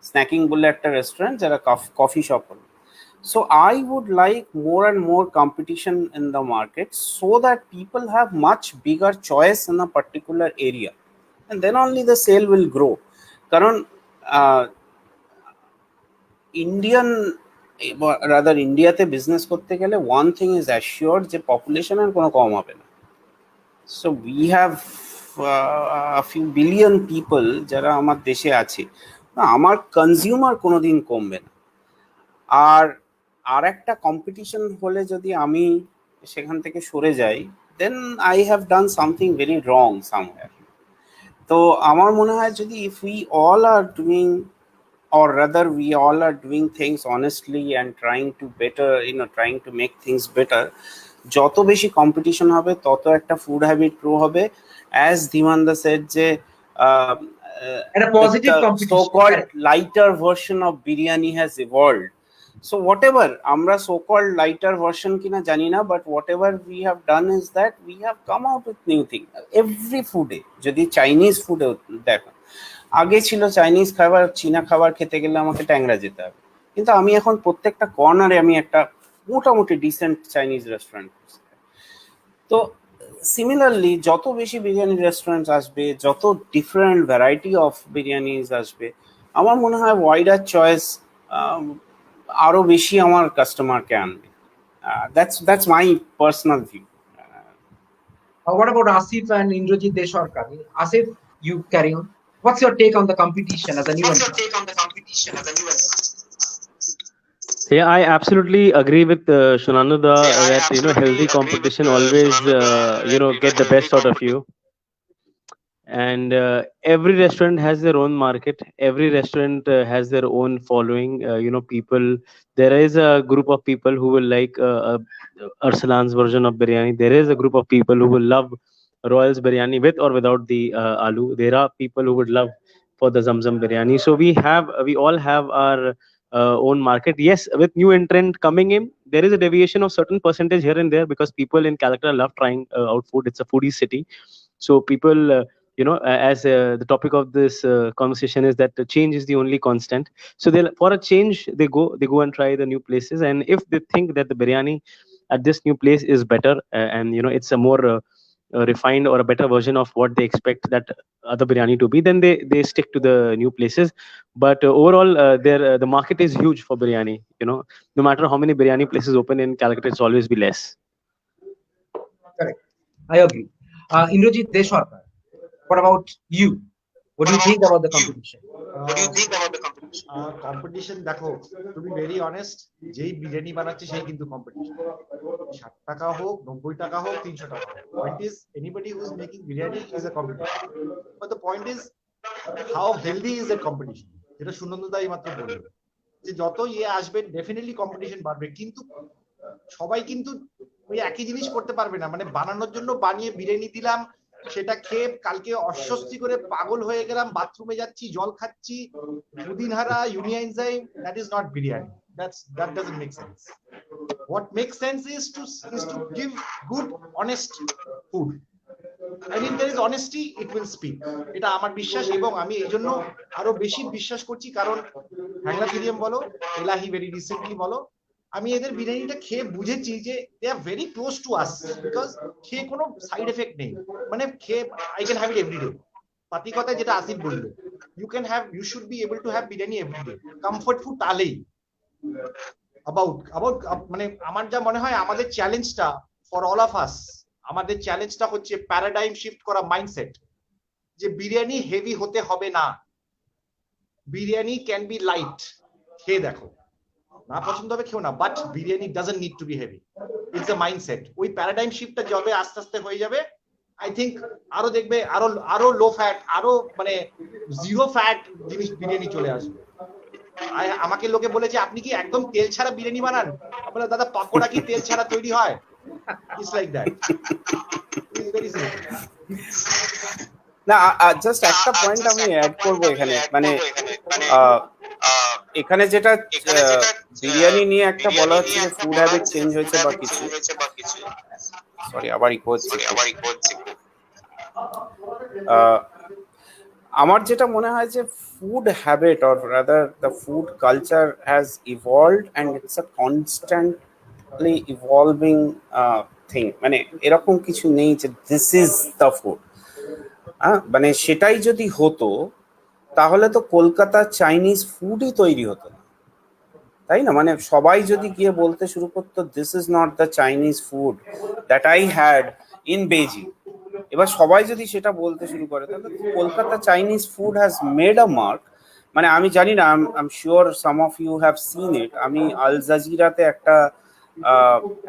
Snacking বলে একটা রেস্টুরেন্ট, যারা কফি শপ হলো। So I would like more and more competition in the market so that people have much bigger choice in a particular area, and then only the sale will grow. কারণ ইন্ডিয়াতে বিজনেস করতে গেলে ওয়ান থিং ইজ অ্যাসিওর্ড, যে পপুলেশনের কোনো কম হবে না। So we have a few billion people যারা আমার দেশে আছে, আমার কনজিউমার কোনোদিন কমবে না। আর একটা কম্পিটিশন হলে যদি আমি সেখান থেকে সরে যাই, then I have done something very wrong somewhere. তো আমার মনে হয় যদি if we all are doing, or rather we all are doing things honestly and trying to better, trying to make things better, যত বেশি কম্পিটিশন হবে তত একটা ফুড হ্যাবিট গ্রো হবে। অ্যাজ ধীমানদা সেড যে একটা positive competition, so called lighter version of biryani has evolved. So whatever আমরা so called lighter version কিনা জানি না, but whatever we have done is that we have come out with new thing every food এ। যদি চাইনিজ ফুডে দেখো, আগে ছিল চাইনিজ খাবার, চীনা খাবার খেতে গেলে আমাকে ট্যাংরা যেতে হবে, কিন্তু আমি এখন প্রত্যেকটা কর্নারে আমি একটা মোটামুটি ডিসেন্ট চাইনিজ রেস্টুরেন্ট। তো সিমিলারলি যত বেশি বিরিয়ানি রেস্টুরেন্ট আসবে, যত ডিফারেন্ট ভ্যারাইটি অফ বিরিয়ানিজ আসবে, আমার মনে হয় ওয়াইডার চয়েস আরো বেশি আমার কাস্টমারকে আনবে। That's my personal view. What about Asif and Indrajit Desarkar? Asif, you carry on. What's your take on the competition as a new entrant? Yeah, I absolutely agree with Shunananda that healthy competition always get the best out of you. And every restaurant has their own market. Every restaurant has their own following. People. There is a group of people who will like Arsalan's version of biryani. There is a group of people who will love Royal's biryani with or without the aloo. There are people who would love for the Zamzam biryani. So we all have our own market. Yes, with new entrant coming in, there is a deviation of certain percentage here and there because people in Calcutta love trying out food. It's a foodie city, so people. As the topic of this conversation is that the change is the only constant. So for a change, they go and try the new places, and if they think that the biryani at this new place is better, and it's a more refined or a better version of what they expect that other biryani to be, then they stick to the new places. But overall, the market is huge for biryani. No matter how many biryani places open in Calcutta, it's always be less. Correct, I agree. Indrajit Desarkar, what about you? What do you think about the competition? Competition দেখো, টু বি ভেরি অনেস্ট, যেই বিরিয়ানি বানাচ্ছে সেই কিন্তু কম্পিটিশন। 60 টাকা হোক, 90 টাকা হোক, 300 টাকা হোক, point is anybody who is making biryani is a competition. But the point is how healthy is that competition. যেটা সুনন্দদা মাত্র বলল যে যত আসবে ডেফিনেটলি কম্পিটিশন বাড়বে, কিন্তু সবাই কিন্তু ওই একই জিনিস করতে পারবে না। মানে বানানোর জন্য বানিয়ে বিরিয়ানি দিলাম, সেটা খেয়ে কালকে অস্বস্তি করে পাগল হয়ে গেলাম, বাথরুমে যাচ্ছি, জল খাচ্ছি, দুদিন হারা ইউনিয়াইনজাইম, that is not biryani. that doesn't make sense. What makes sense is to give good honest food, and if there is honesty it will speak. এটা আমার বিশ্বাস, এবং আমি এই জন্য আরো বেশি বিশ্বাস করছি, কারণ হ্যাংলাথিরিয়াম বলো, এলাহি ভেরি রিসেন্টলি বলো, আমি এদের বিরিয়ানিটা খেয়ে বুঝেছি যে they are very close to us, because খেয়ে কোনো সাইড এফেক্ট নেই। মানে খেয়ে I can have it every day. পাতি কথায় যেটা আসিফ বললো, you should be able to have biryani every day. Comfort food তাহলেই about মানে আমার যা মনে হয় আমাদের চ্যালেঞ্জটা ফর অল অফ আস, আমাদের চ্যালেঞ্জটা হচ্ছে প্যারাডাইম শিফট করা মাইন্ডসেট, যে বিরিয়ানি হেভি হতে হবে না, বিরিয়ানি ক্যান বি লাইট, খেয়ে দেখো, না পছন্দ হবে খেও না, but biryani doesn't need to be heavy, it's a mindset. ওই প্যারাডাইম শিফটটা যবে আস্তে আস্তে হয়ে যাবে, আই থিঙ্ক আরো দেখবে আরো লো ফ্যাট, আরো মানে জিরো ফ্যাট জিনিস বিরিয়ানি চলে আসবে। আমাকে লোকে বলেছে আপনি কি একদম তেল ছাড়া বিরিয়ানি বানান, বলে দাদা পাকোড়া কি তেল ছাড়া তৈরি হয়? It's like that, it's very simple. না জাস্ট একটা পয়েন্ট আমি অ্যাড করবো এখানে, মানে এখানে যেটা বিরিয়ানি নিয়ে একটা বলা হচ্ছে যে ফুড হ্যাবিট চেঞ্জ হয়েছে বা কিছু, সরি আবার ইকো হচ্ছে। আমার যেটা মনে হয় যে food habit or rather the food culture has evolved and it's a constantly evolving thing. মানে এরকম কিছু নেই যে দিস ইজ দ্য ফুড। মানে সেটাই যদি হতো তাহলে তো কলকাতা চাইনিজ ফুডই তৈরি হতো না, তাই না? মানে সবাই যদি গিয়ে বলতে শুরু করতো this is not the Chinese food that I had in Beijing, এবার সবাই যদি সেটা বলতে শুরু করে তাহলে Kolkata Chinese food has made a mark. মানে আমি জানি না, I am sure some of you have seen it. আমি আল জাজিরাতে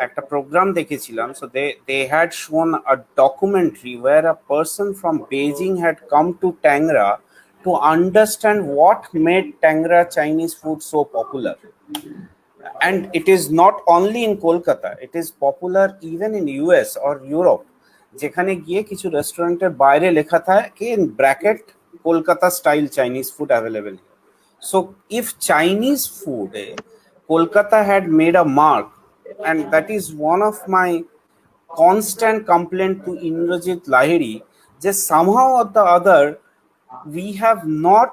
একটা প্রোগ্রাম দেখেছিলাম, so they had shown a documentary where a person from Beijing had come to Tangra to understand what made Tangra Chinese food so popular. And it is not only in Kolkata, it is popular even in US or Europe. যেখানে গিয়ে কিছু রেস্টুরেন্টের বাইরে লেখা থাকে in bracket Kolkata style Chinese food available. So if Chinese food, Kolkata had made a mark, and that is one of my constant complaint to Indrajit Lahiri, just somehow or the other we have not,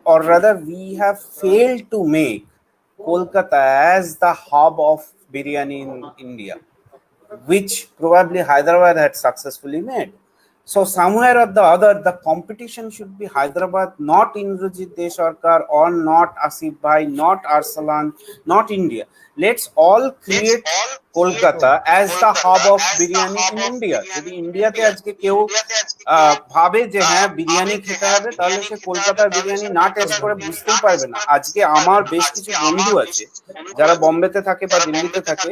or rather we have failed to make Kolkata as the hub of biryani in India, which probably Hyderabad had successfully made. So somewhere or the other the competition should be Hyderabad, not Indrajit Desarkar, or not Asif Bhai, not Arsalan, not India. Let's all create Kolkata as the hub of biryani in India. যদি ইন্ডিয়াতে আজকে কেউ ভাবে যে হ্যাঁ বিরিয়ানি খেতে হবে, তাহলে সে কলকাতার বিরিয়ানি না টেস্ট করে বুঝতেই পারবে না। আজকে আমার বেশ কিছু বন্ধু আছে যারা বোম্বেতে থাকে বা দিল্লিতে থাকে,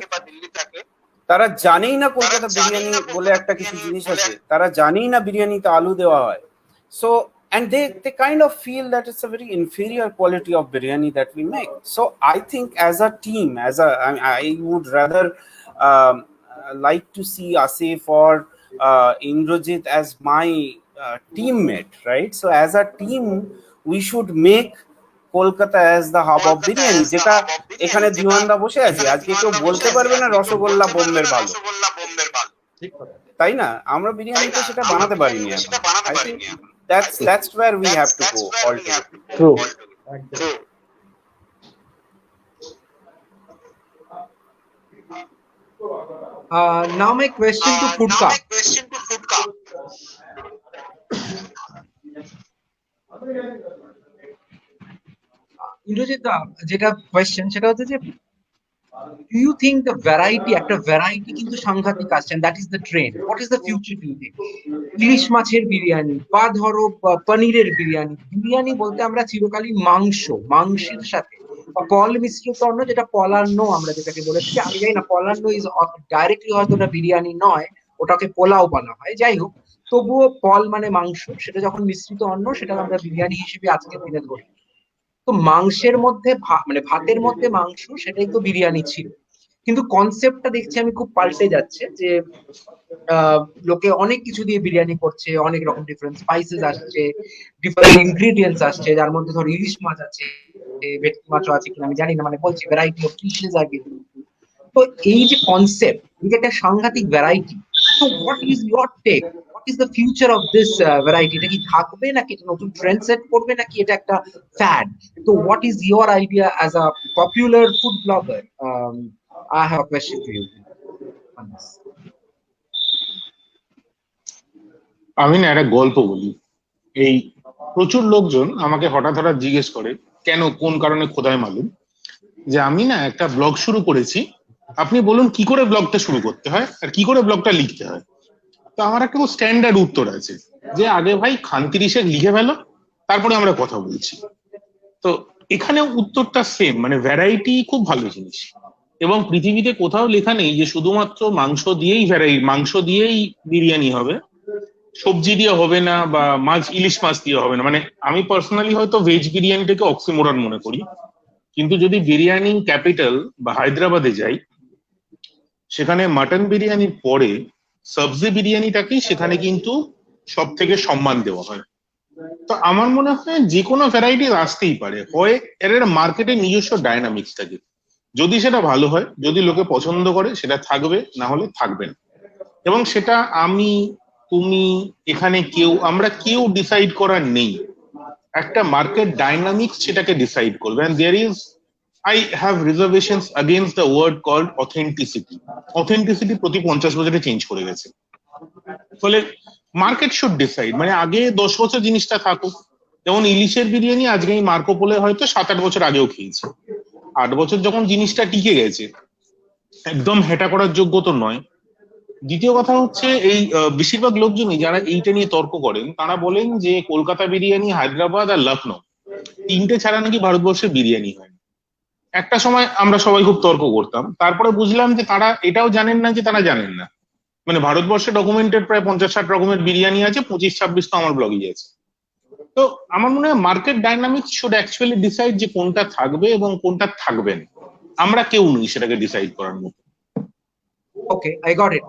তারা জানেই না কলকাতা বিরিয়ানি বলে একটা কিছু জিনিস আছে, তারা জানেই না বিরিয়ানিতে আলু দেওয়া হয়। So and they kind of feel that it's a very inferior quality of biryani that we make. So I think as a team, I would rather like to see Asif or Indrajit as my teammate, right? So as a team we should make Kolkata as the hub of biryani, যেটা এখানে দিওয়ানদা বসে আছে, আজকে কেউ বলতে পারবে না রসগোল্লা বোম্বের ভালো, তাই না? আমরা বিরিয়ানিতে সেটা বানাতে পারিনি এখন। I think that's where we have to go ultimately. True. Now my question to Foodka. Indrajit, যেটা কোয়েশ্চেন সেটা হচ্ছে যে do you think the variety, একটা ভ্যারাইটি কিন্তু সাংঘাতিক আসছে, and that is the trend. What is the future, do you think? ইলিশ মাছের বিরিয়ানি বা ধরো পনিরের বিরিয়ানি, বিরিয়ানি বলতে আমরা চিরকালই মাংসের সাথে বা পল মিশ্রিত অন্ন, যেটা পলান্ন আমরা যেটাকে বলেছি, আমি জানি না পলান্ন ইজ ডাইরেক্টলি হয়তো ওটা বিরিয়ানি নয়, ওটাকে পোলাও বলা হয়, যাই হোক, তবুও পল মানে মাংস, সেটা যখন মিশ্রিত অন্ন সেটা আমরা বিরিয়ানি হিসেবে আজকের দিনে ধরি। তো মাংসের মধ্যে মানে ভাতের মধ্যে মাংস, সেটাই তো বিরিয়ানি ছিল। কিন্তু কনসেপ্টটা দেখছি আমি খুব পাল্টে যাচ্ছে, যে লোকে অনেক কিছু দিয়ে বিরিয়ানি করছে, অনেক রকম ডিফারেন্ট স্পাইসেস আসছে, ডিফারেন্ট ইনগ্রিডিয়েন্টস আসছে, যার মধ্যে ধরো ইলিশ মাছ আছে, ভেটকি মাছও আছে কিনা আমি জানি না, মানে বলছি ভ্যারাইটি অফ ফিশেস আর কি। তো এই যে কনসেপ্ট, এটা একটা সাংঘাতিক ভ্যারাইটি। তো what is your take? What is the future of this variety? এটা কি থাকবে, নাকি এটা নতুন ট্রেন্ড সেট করবে, নাকি এটা একটা ফ্যাড? তো what is your idea as a popular food blogger? I have a question for you on this. আমি না একটা গল্প বলি। এই প্রচুর লোকজন আমাকে হঠাৎ জিজ্ঞেস করে কেন, কোন কারণে খোদায় মালুম যে আমি না একটা ব্লগ শুরু করেছি, আপনি বলুন কি করে ব্লগটা শুরু করতে হয় আর কি করে ব্লগটা লিখতে হয়। তো আমার একটা স্ট্যান্ডার্ড উত্তর আছে যে আগে ভাই খান 30 লিখে ফেলো, তারপরে আমরা কথা বলছি। তো এখানে উত্তরটা সেম, মানে ভ্যারাইটি খুব ভালো জিনিস। এবং পৃথিবীতে কোথাও লেখা নেই যে শুধুমাত্র মাংস দিয়েই বিরিয়ানি হবে, সবজি দিয়ে হবে না, বা ইলিশ মাছ দিয়ে হবে না। মানে আমি পার্সোনালি হয়তো ভেজ বিরিয়ানিটাকে অক্সিমোরন মনে করি, কিন্তু যদি বিরিয়ানি ক্যাপিটাল বা হায়দ্রাবাদে যাই, সেখানে মাটন বিরিয়ানির পরে সবজি বিরিয়ানিটাকেই সেখানে কিন্তু সব থেকে সম্মান দেওয়া হয়। তো আমার মনে হয় যে কোনো ভ্যারাইটি আসতেই পারে, হয় এর মার্কেটে নিজস্ব ডায়নামিক্স থাকে, যদি সেটা ভালো হয়, যদি লোকে পছন্দ করে সেটা থাকবে, না হলে থাকবে না। এবং সেটা আমি, তুমি, এখানে আমরা কেউ ডিসাইড করার নেই। একটা মার্কেট ডাইনামিক্স সেটাকে ডিসাইড করবে। And there is, I have reservations against the word called authenticity. Authenticity প্রতি 50 বছরে চেঞ্জ করে গেছে। ফলে মার্কেট শুড ডিসাইড, মানে আগে 10 বছর জিনিসটা থাকুক। যেমন ইলিশের বিরিয়ানি আজকে এই মার্কোপোলে হয়তো 7-8 বছর আগেও খেয়েছি, 8 বছর যখন জিনিসটা টিকে গেছে, একদম হেটা করার যোগ্য তো নয়। দ্বিতীয় কথা হচ্ছে এই বেশিরভাগ লোকজনই যারা এইটা নিয়ে তর্ক করেন, তারা বলেন যে কলকাতা বিরিয়ানি, হায়দ্রাবাদ আর লখনৌ, তিনটে ছাড়া নাকি ভারতবর্ষে বিরিয়ানি হয় না। একটা সময় আমরা সবাই খুব তর্ক করতাম, তারপরে বুঝলাম যে তারা এটাও জানেন না যে তারা জানেন না। মানে ভারতবর্ষে ডকুমেন্টেড প্রায় 50-60 রকমের বিরিয়ানি আছে, 25-26 তো আমার ব্লগই আছে। তো আমার মনে হয় market dynamics should actually decide যে কোনটা থাকবে এবং কোনটা থাকবে না। আমরা কেউ নই সেটাকে ডিসাইড করার মতো। Okay, I got it.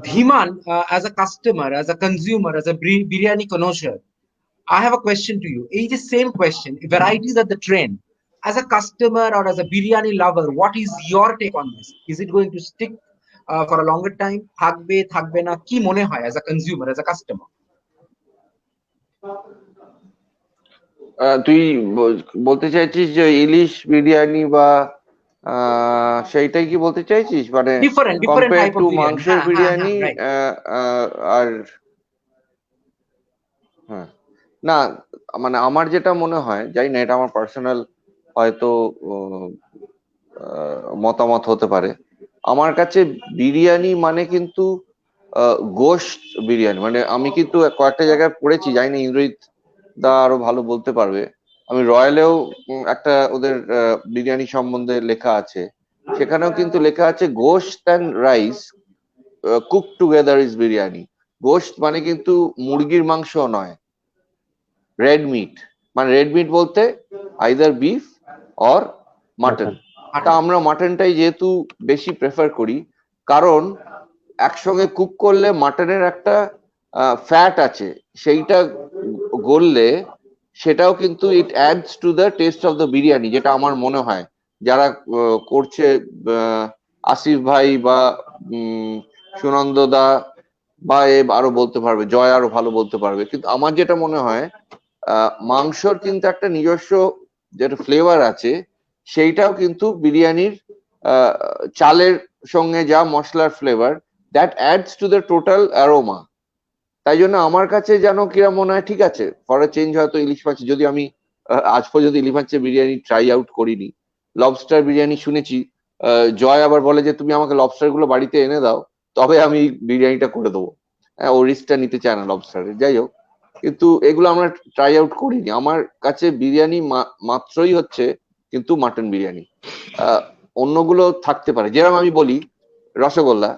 Dhiman, as a customer, as a consumer, as a biryani connoisseur, I have a question to you. It is same question. Varieties are the trend. As a customer or as a biryani lover, what is your take on this? Is it going to stick for a longer time? থাকবে থাকবে না কি মনে হয় as a consumer, as a customer? তুই বলতে চাইছিস যে ইলিশ বিরিয়ানি বা সেইটাই কি বলতে চাইছিস, মানে Different compare type of to biryani. মাংসের বিরিয়ানি? Right. আর হ্যাঁ, না, মানে আমার যেটা মনে হয়, জানি না এটা আমার পার্সোনাল হয়তো মতামত হতে পারে, আমার কাছে বিরিয়ানি মানে কিন্তু গোশত বিরিয়ানি। মানে আমি কিন্তু কয়েকটা জায়গায় পড়েছি, জানি না ইন্দ্রজিৎ দা আরো ভালো বলতে পারবে, আমি রয়্যালেও একটা ওদের বিরিয়ানি সম্বন্ধে লেখা আছে, সেখানেও কিন্তু লেখা আছে গোশত and rice cook together is biryani. গোশত মানে কিন্তু মুরগির মাংস নয়, রেড মিট। মানে রেড মিট বলতে আইদার বিফ অর মাটন। তা আমরা মাটনটাই যেহেতু বেশি প্রেফার করি, কারণ একসঙ্গে কুক করলে মাটনের একটা ফ্যাট আছে, সেইটা গললে সেটাও কিন্তু it adds to the taste of the biryani, যেটা আমার মনে হয় যারা করছে, আসিফ ভাই বা সুনন্দ দা বা আরো বলতে পারবে, জয় আরো ভালো বলতে পারবে, কিন্তু আমার যেটা মনে হয় মাংসর কিন্তু একটা নিজস্ব যেটা ফ্লেভার আছে, সেইটাও কিন্তু বিরিয়ানির চালের সঙ্গে যা মশলার flavour, that ads to the total aroma. তাই জন্য আমার কাছে যেন কিরম মনে হয়, ঠিক আছে ফর এ চেঞ্জ হয়তো ইলিশ মাছ, যদি আমি আজ পর্যন্ত ইলিশ মাছের বিরিয়ানি ট্রাই আউট করিনি, লবস্টার বিরিয়ানি শুনেছি, জয় আবার বলে যে তুমি আমাকে লবস্টার গুলো বাড়িতে এনে দাও তবে আমি বিরিয়ানিটা করে দেবো। হ্যাঁ, ও রিস্কটা নিতে চায় না লবস্টারের, যাই হোক, কিন্তু এগুলো আমরা ট্রাই আউট করিনি। আমার কাছে বিরিয়ানি মাত্রই হচ্ছে কিন্তু মাটন বিরিয়ানি, অন্যগুলো থাকতে পারে। যেরকম আমি বলি রসগোল্লা,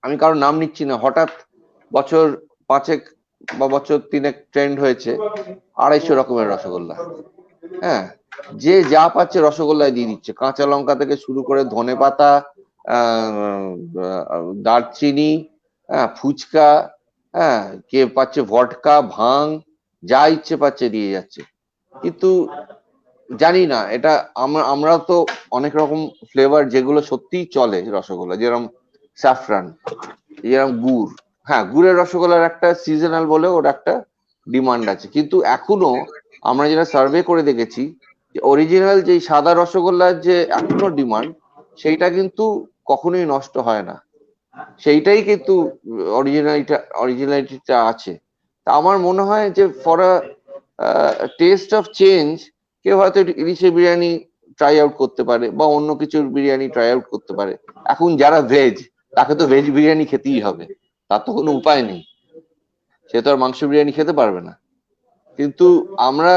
আমি কারোর নাম নিচ্ছি না, হঠাৎ বছর 5 বা বছর 3 ট্রেন্ড হয়েছে 250 রকমের রসগোল্লা। হ্যাঁ, যে যা পাচ্ছে রসগোল্লায় দিয়ে দিচ্ছে, কাঁচা লঙ্কা থেকে শুরু করে ধনে পাতা, দারচিনি, ফুচকা, হ্যাঁ, কে পাচ্ছে ভডকা, ভাং, যা ইচ্ছে পাচ্ছে দিয়ে যাচ্ছে। কিন্তু জানি না, এটা আমরা তো অনেক রকম ফ্লেভার যেগুলো সত্যিই চলে রসগোল্লা, যেরকম স্যাফরান, যেরকম গুড়। হ্যাঁ, গুড়ের রসগোল্লার একটা সিজনাল বলে ওর একটা ডিমান্ড আছে, কিন্তু এখনো আমরা যেটা সার্ভে করে দেখেছি যে অরিজিনাল যে সাদা রসগোল্লার যে এখনো ডিমান্ড, সেইটা কিন্তু কখনোই নষ্ট হয় না, সেইটাই কিন্তু অরিজিনালিটিটা আছে। তা আমার মনে হয় যে for a test of change কেউ হয়তো ইলিশের বিরিয়ানি ট্রাই আউট করতে পারে, বা অন্য কিছুর বিরিয়ানি ট্রাই আউট করতে পারে। এখন যারা ভেজ, তাকে তো ভেজ বিরিয়ানি খেতেই হবে, তার তো কোনো উপায় নেই, সে তো আর মাংস বিরিয়ানি খেতে পারবে না। কিন্তু আমরা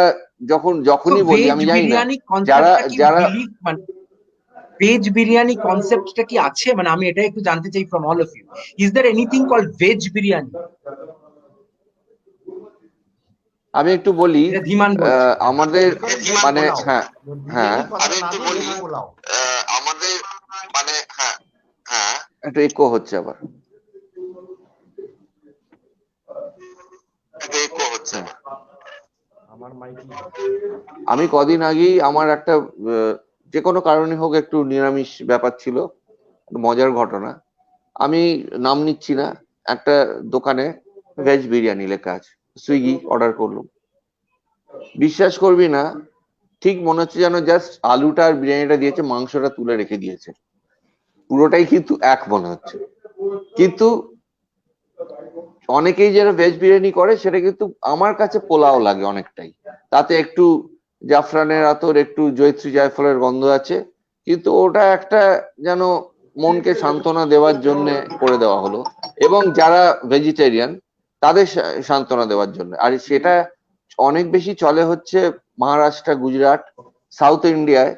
যখনই বলি, ভেজ আমি জানি না বিরিয়ানি যারা কনসেপ্টটা কি যারা বিলিভ, মানে ভেজ বিরিয়ানি কনসেপ্টটা কি আছে? মানে আমি এটা একটু জানতে চাই from all of you. Is there anything called veg biryani? আমি একটু বলি, এটা ধীমান বলছে। আমাদের মানে পোলাও। হ্যাঁ হ্যাঁ বিরিয়ানি কথাটা না দিয়ে ভেজ পোলাও। আমাদের মানে হ্যাঁ একটু ইকো হচ্ছে আবার, হ্যাঁ। আমার মাইকি আমি কদিন আগেই আমার একটা যে কোনো কারণে হোক একটু নিরামিষ ব্যাপার ছিল, মজার ঘটনা। আমি নাম নিচ্ছি না, একটা দোকানে ভেজ বিরিয়ানি লেখা আছে, সুইগি অর্ডার করলাম। বিশ্বাস করবি না, ঠিক মনে হচ্ছে যেন জাস্ট আলুটা আর বিরিয়ানিটা দিয়েছে, মাংসটা তুলে রেখে দিয়েছে, পুরোটাই কিন্তু এক মনে হচ্ছে। কিন্তু অনেকেই যারা ভেজ বিরিয়ানি করে, সেটা কিন্তু আমার কাছে পোলাও লাগে অনেকটাই। তাতে একটু জাফরানের আতর, একটু জয়ত্রী জায়ফলের গন্ধ আছে, কিন্তু ওটা একটা যেন মনকে সান্ত্বনা দেওয়ার জন্য করে দেওয়া হলো, এবং যারা ভেজিটেরিয়ান তাদের সান্ত্বনা দেওয়ার জন্য। আর সেটা অনেক বেশি চলে হচ্ছে মহারাষ্ট্র, গুজরাট, সাউথ ইন্ডিয়ায়,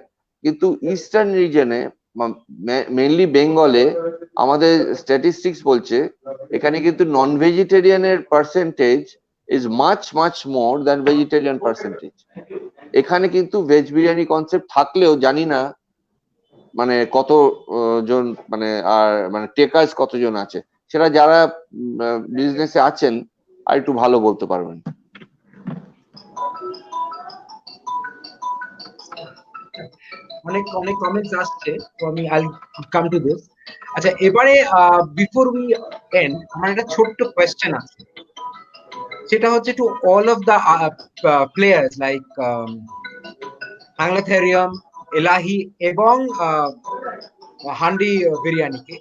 কিন্তু ইস্টার্ন রিজনে, মেইনলি বেঙ্গলে, আমাদের স্ট্যাটিস্টিক্স বলছে এখানে কিন্তু নন ভেজিটেরিয়ানের percentage is much much more than vegetarian percentage. এখানে কিন্তু ভেজ বিরিয়ানি কনসেপ্ট থাকলেও জানি না মানে কত জন মানে আর মানে টেকার্স কতজন আছে, সেটা যারা বিজনেসে আছেন আর একটু ভালো বলতে পারবেন। অনেক অনেক কমেন্টস আসছে, তো আমি আই কাম টু দিস। আচ্ছা, এবারে বিফোর উই এন্ড, আমার একটা ছোট্ট কোয়েশ্চেন আছে, সেটা হচ্ছে to all of the players like Banglatherium, Elahi এবং হান্ডি বিরিয়ানিকে,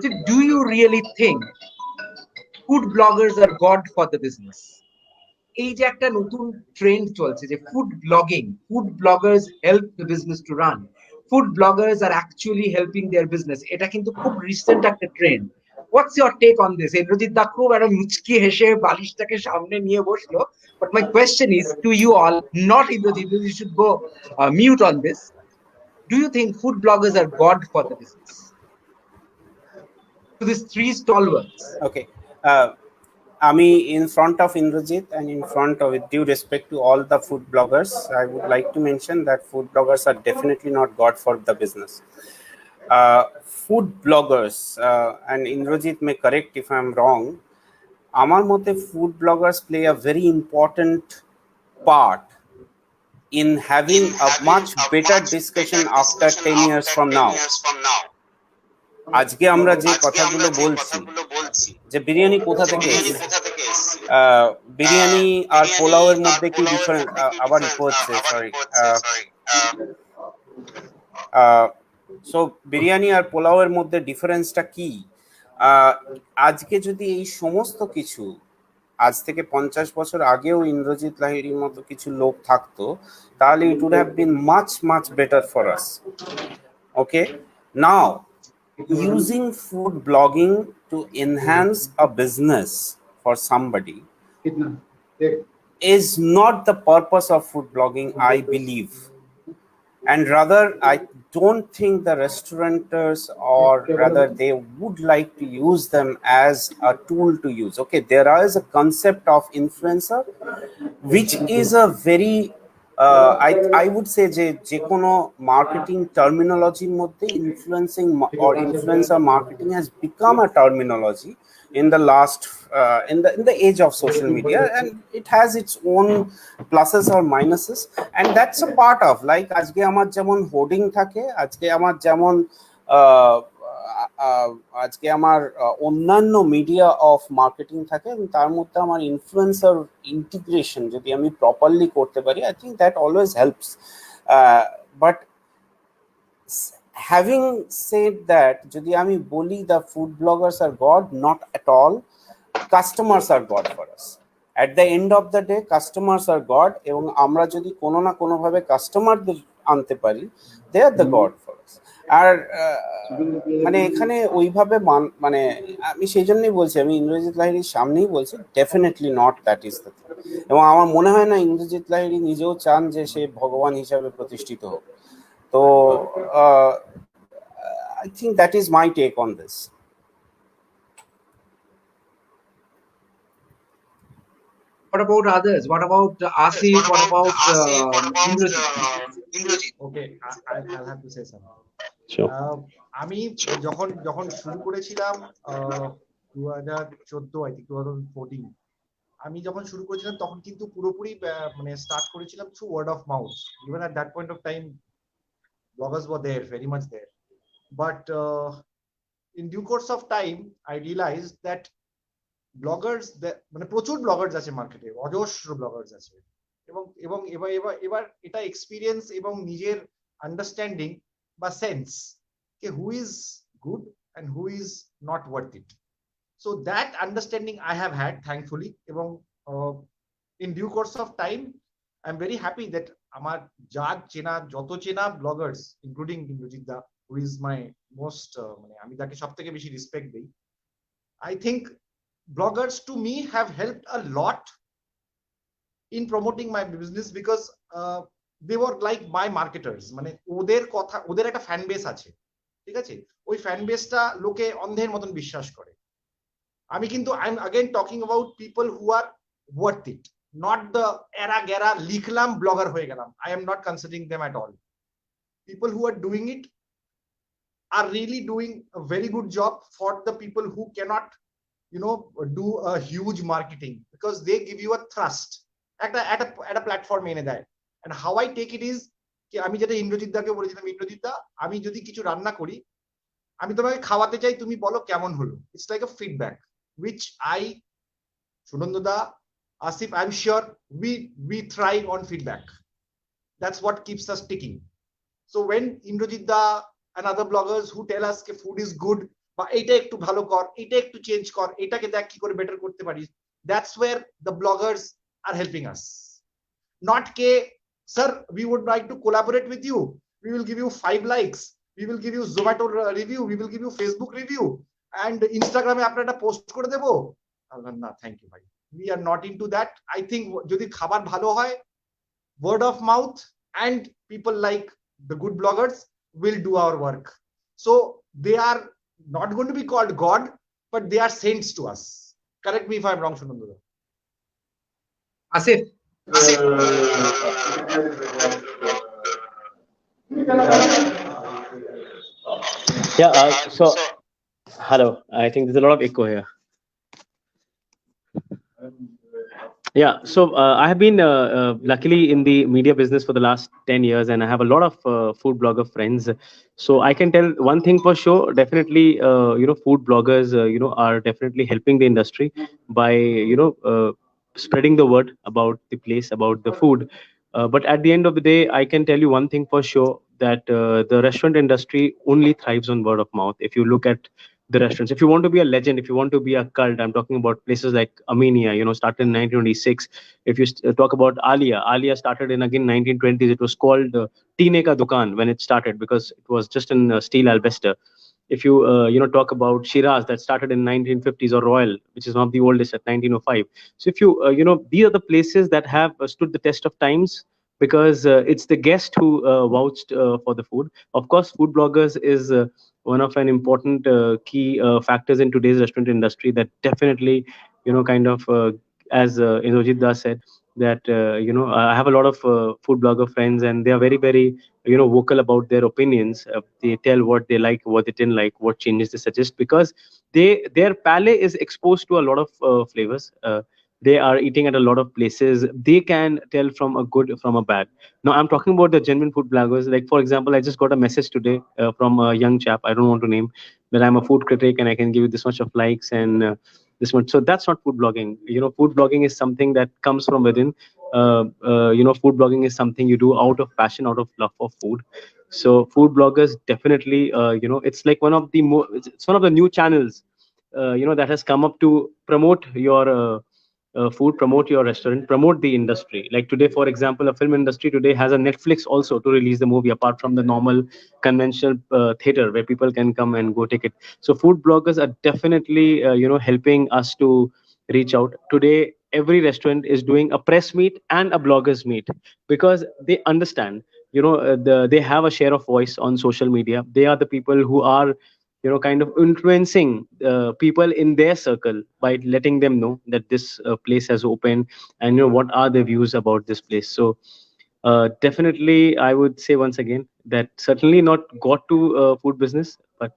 যে do you really think food bloggers are god for the business? এই যে একটা নতুন ট্রেন্ড চলছে যে food bloggers help the business to run, food bloggers are actually helping their business, এটা কিন্তু খুব রিসেন্ট একটা trend. What's your take on this? Indrajit দা খুব একটা মুচকি হেসে বালিশটাকে সামনে নিয়ে বসলো, but my question is to you all, not Indrajit, you should go mute on this. Do you think food bloggers are god for the business? To these three stalwarts. Okay. Ami, in front of Indrajit and in front of, with due respect to all the food bloggers, I would like to mention that food bloggers are definitely not God for the business. Food bloggers, and Indrajit may correct if I'm wrong, amar mote food bloggers play a very important part in having a much better discussion after 10 years from now. আজকে আমরা যে কথাগুলো বলছি, যে বিরিয়ানি কোথা থেকে এসেছে, বিরিয়ানি আর পোলাওয়ের মধ্যে কি ডিফারেন্স, আবার ইকো হচ্ছে, সরি। সো বিরিয়ানি আর পোলাওয়ের মধ্যে ডিফারেন্সটা কি? আজকে যদি এই সমস্ত কিছু আজ থেকে 50 বছর আগেও ইন্দ্রজিৎ লাহিড়ির মতো কিছু লোক থাকতো, তাহলে it would have been much much better for us. Okay, now using food blogging to enhance a business for somebody is not the purpose of food blogging, I believe. And rather, I don't think the restaurateurs, or rather they would like to use them as a tool to use. Okay, there is a concept of influencer, which is a very I would say যে কোনো মার্কেটিং টার্মিনোলজির মধ্যে influencing or influencer marketing has become a terminology in the last in the age of social media, and it has its own pluses or minuses, and that's a part of, like আজকে আমার যেমন হোর্ডিং থাকে, আজকে আমার যেমন আজকে আমার অন্যান্য মিডিয়া অফ মার্কেটিং থাকে, এবং তার মধ্যে আমার ইনফ্লুয়েন্সার ইন্টিগ্রেশন যদি আমি প্রপারলি করতে পারি, I think that always helps. But having said that, যদি আমি বলি the food bloggers are god, not at all, customers are god for us. At the end of the day customers are god, এবং আমরা যদি কোনো না কোনোভাবে কাস্টমারদের আনতে পারি, they are the god for us. আর মানে এখানে ওইভাবে মানে আমি সেই জন্যই বলছি, আমি ইন্দ্রজিৎ লাহিড়ির সামনেই বলছি, definitely not that is the thing. এবং আমার মনে হয় না ইন্দ্রজিৎ লাহিড়ি নিজেও চান যে সে ভগবান হিসাবে প্রতিষ্ঠিত হোক। তো I think that is my take on this. What about others? What about Asif? What about Indrajit? Okay, I'll have to say something. Sure. আমি যখন শুরু করেছিলাম 2014, I think 2014, আমি যখন শুরু করেছিলাম তখন কিন্তু পুরোপুরি মানে স্টার্ট করেছিলাম through word of mouth. Even at that point of time bloggers were there, very much there, but in due course of time I realized that Bloggers মানে প্রচুর ব্লগার্স আছে মার্কেটে, অজস্র ব্লগার্স আছে, এবং এবার এটা এক্সপিরিয়েন্স এবং নিজের আন্ডারস্ট্যান্ডিং বা সেন্স কে who is good and who is not worth it. So that understanding I have had thankfully, এবং in due course of time I am very happy that আমার যত চেনা bloggers including Indrajit da, who is my most মানে আমি তাকে সব থেকে বেশি রেসপেক্ট দিই। I think bloggers to me have helped a lot in promoting my business because they were like my marketers. মানে ওদের একটা ফ্যান বেস আছে, ঠিক আছে, ওই ফ্যান বেসটা লোকে অন্ধের মতন বিশ্বাস করে। আমি কিন্তু I am again talking about people who are worth it, not the এরা গেরা লিখলাম ব্লগার হয়ে গেলাম। I am not considering them at all. People who are doing it are really doing a very good job for the people who cannot do a huge marketing, because they give you a thrust at a platform এনে দেয়। and how I take it is কি আমি যেটা ইন্দ্রজিৎ দাকে বলেছিলাম, ইন্দ্রজিৎ দা আমি যদি কিছু রান্না করি, আমি তোমাকে খাওয়াতে চাই, তুমি বলো কেমন হলো। It's like a feedback which I, Sunanda da, Asif, I'm sure we thrive on feedback. That's what keeps us ticking. So when Indrajit da and other bloggers who tell us ke food is good, বা এটা একটু ভালো কর, এটা একটু চেঞ্জ কর, এটাকে দেখ কি করে বেটার করতে পারিস, that's where the bloggers are helping us. Not ke sir we would like to collaborate with you, we will give you 5 likes, we will give you Zomato review, we will give you Facebook review, and Instagram এ আপনারা একটা পোস্ট করে দেব। না থ্যাংক ইউ ভাই, we are not into that. I think যদি খাবার ভালো হয়, word of mouth and people like the good bloggers will do our work. So they are not going to be called God, but they are saints to us. Correct me if I'm wrong, Sunandu. Asif. Yeah, so hello, I think there's a lot of echo here. Yeah, so I have been luckily in the media business for the last 10 years, and I have a lot of food blogger friends. So I can tell one thing for sure, definitely, food bloggers, are definitely helping the industry by, spreading the word about the place, about the food. But at the end of the day, I can tell you one thing for sure, that the restaurant industry only thrives on word of mouth. If you look at the restaurants, if you want to be a legend, if you want to be a cult, I'm talking about places like Armenia, started in 1926. If you talk about Alia started in again 1920s. It was called Tine Ka Dukan when it started, because it was just in steel alabester. If you talk about Shiraz, that started in 1950s, or Royal, which is one of the oldest, at 1905. So if you these are the places that have stood the test of times, because it's the guest who vouched for the food. Of course, food bloggers is one of an important key factors in today's restaurant industry, that definitely kind of as Indrajit Das said, that I have a lot of food blogger friends, and they are very, very vocal about their opinions. They tell what they like, what they didn't like, what changes they suggest, because their palate is exposed to a lot of flavors. They are eating at a lot of places. They can tell from a good from a bad. Now I'm talking about the genuine food bloggers. Like, for example, I just got a message today from a young chap, I don't want to name, that I'm a food critic and I can give you this much of likes and this much. So that's not food blogging. Food blogging is something that comes from within. Food blogging is something you do out of passion, out of love for food. So food bloggers definitely, it's like one of the it's one of the new channels that has come up to promote your food, promote your restaurant, promote the industry. Like today, for example, a film industry today has a Netflix also to release the movie apart from the normal conventional theater where people can come and go take it. So food bloggers are definitely helping us to reach out. Today, every restaurant is doing a press meet and a bloggers meet because they understand, they have a share of voice on social media. They are the people who are kind of influencing people in their circle by letting them know that this place has opened, and what are the views about this place. So definitely I would say once again that certainly not got to food business, but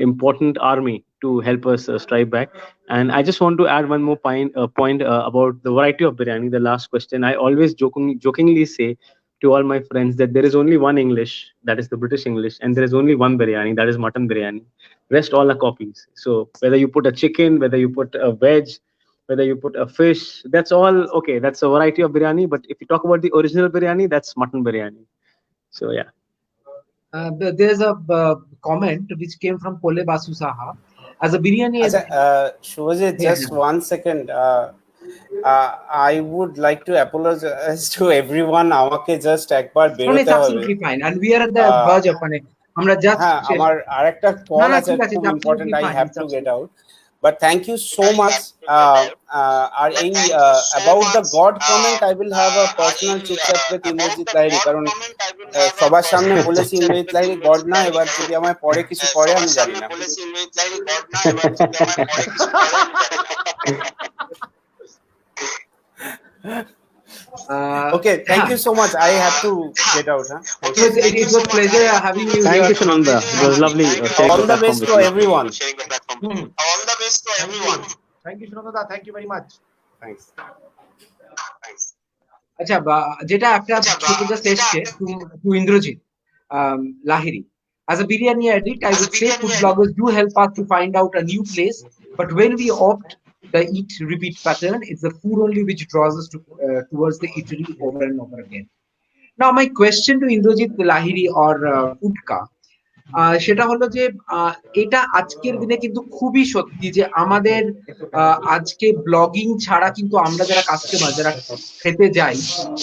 important army to help us strive back. And I just want to add one more point about the variety of biryani, the last question. I always jokingly say to all my friends that there is only one English, that is the British English, and there is only one biryani, that is mutton biryani. Rest all are copies. So whether you put a chicken, whether you put a veg, whether you put a fish, that's all okay. That's a variety of biryani. But if you talk about the original biryani, that's mutton biryani. So yeah. There's a comment which came from Kole Basu Saha. As a biryani, Shubhajit, Yeah, just 1 second. I would like to apologize to everyone. আমাকে just একবার no, বেরোতে it's হবে। absolutely fine, and we are at the verge of আমরা just হ্যাঁ, আমার আরেকটা কল আছে ঠিক আছে, খুব it's important, absolutely I fine, have it's to get absolutely out. But thank you so much. আর এই about the God comment, I will have a personal chit chat with Indrajit Lahiri, কারণ সবার সামনে বলেছি ইন্দ্রজিৎ লাহিড়ী গড না, এবার যদি আমায় পরে কিছু করে আমি জানি না। Okay, thank you so much. I have to get out. it was pleasure having you Thank here. you, Sunanda. It was lovely sharing All the the platform best with to you. everyone. Thank you, Sunanda. Thank you very much. Thanks. আচ্ছা, যেটা একটা ছোট জাস্ট এসছে to Indrajit Lahiri. As a biryani addict, I would say food bloggers do help us to find out a new place, but when we opt the eat repeat pattern, it's the food only which draws us towards the eatery over and over again. Now my question to Indrajit Lahiri or Foodka, সেটা হলো যে এটা আজকের দিনে কিন্তু খুবই সত্যি যে আমাদের আজকে ব্লগিং ছাড়া কিন্তু আমরা যারা কাস্টমার, যারা খেতে যাই,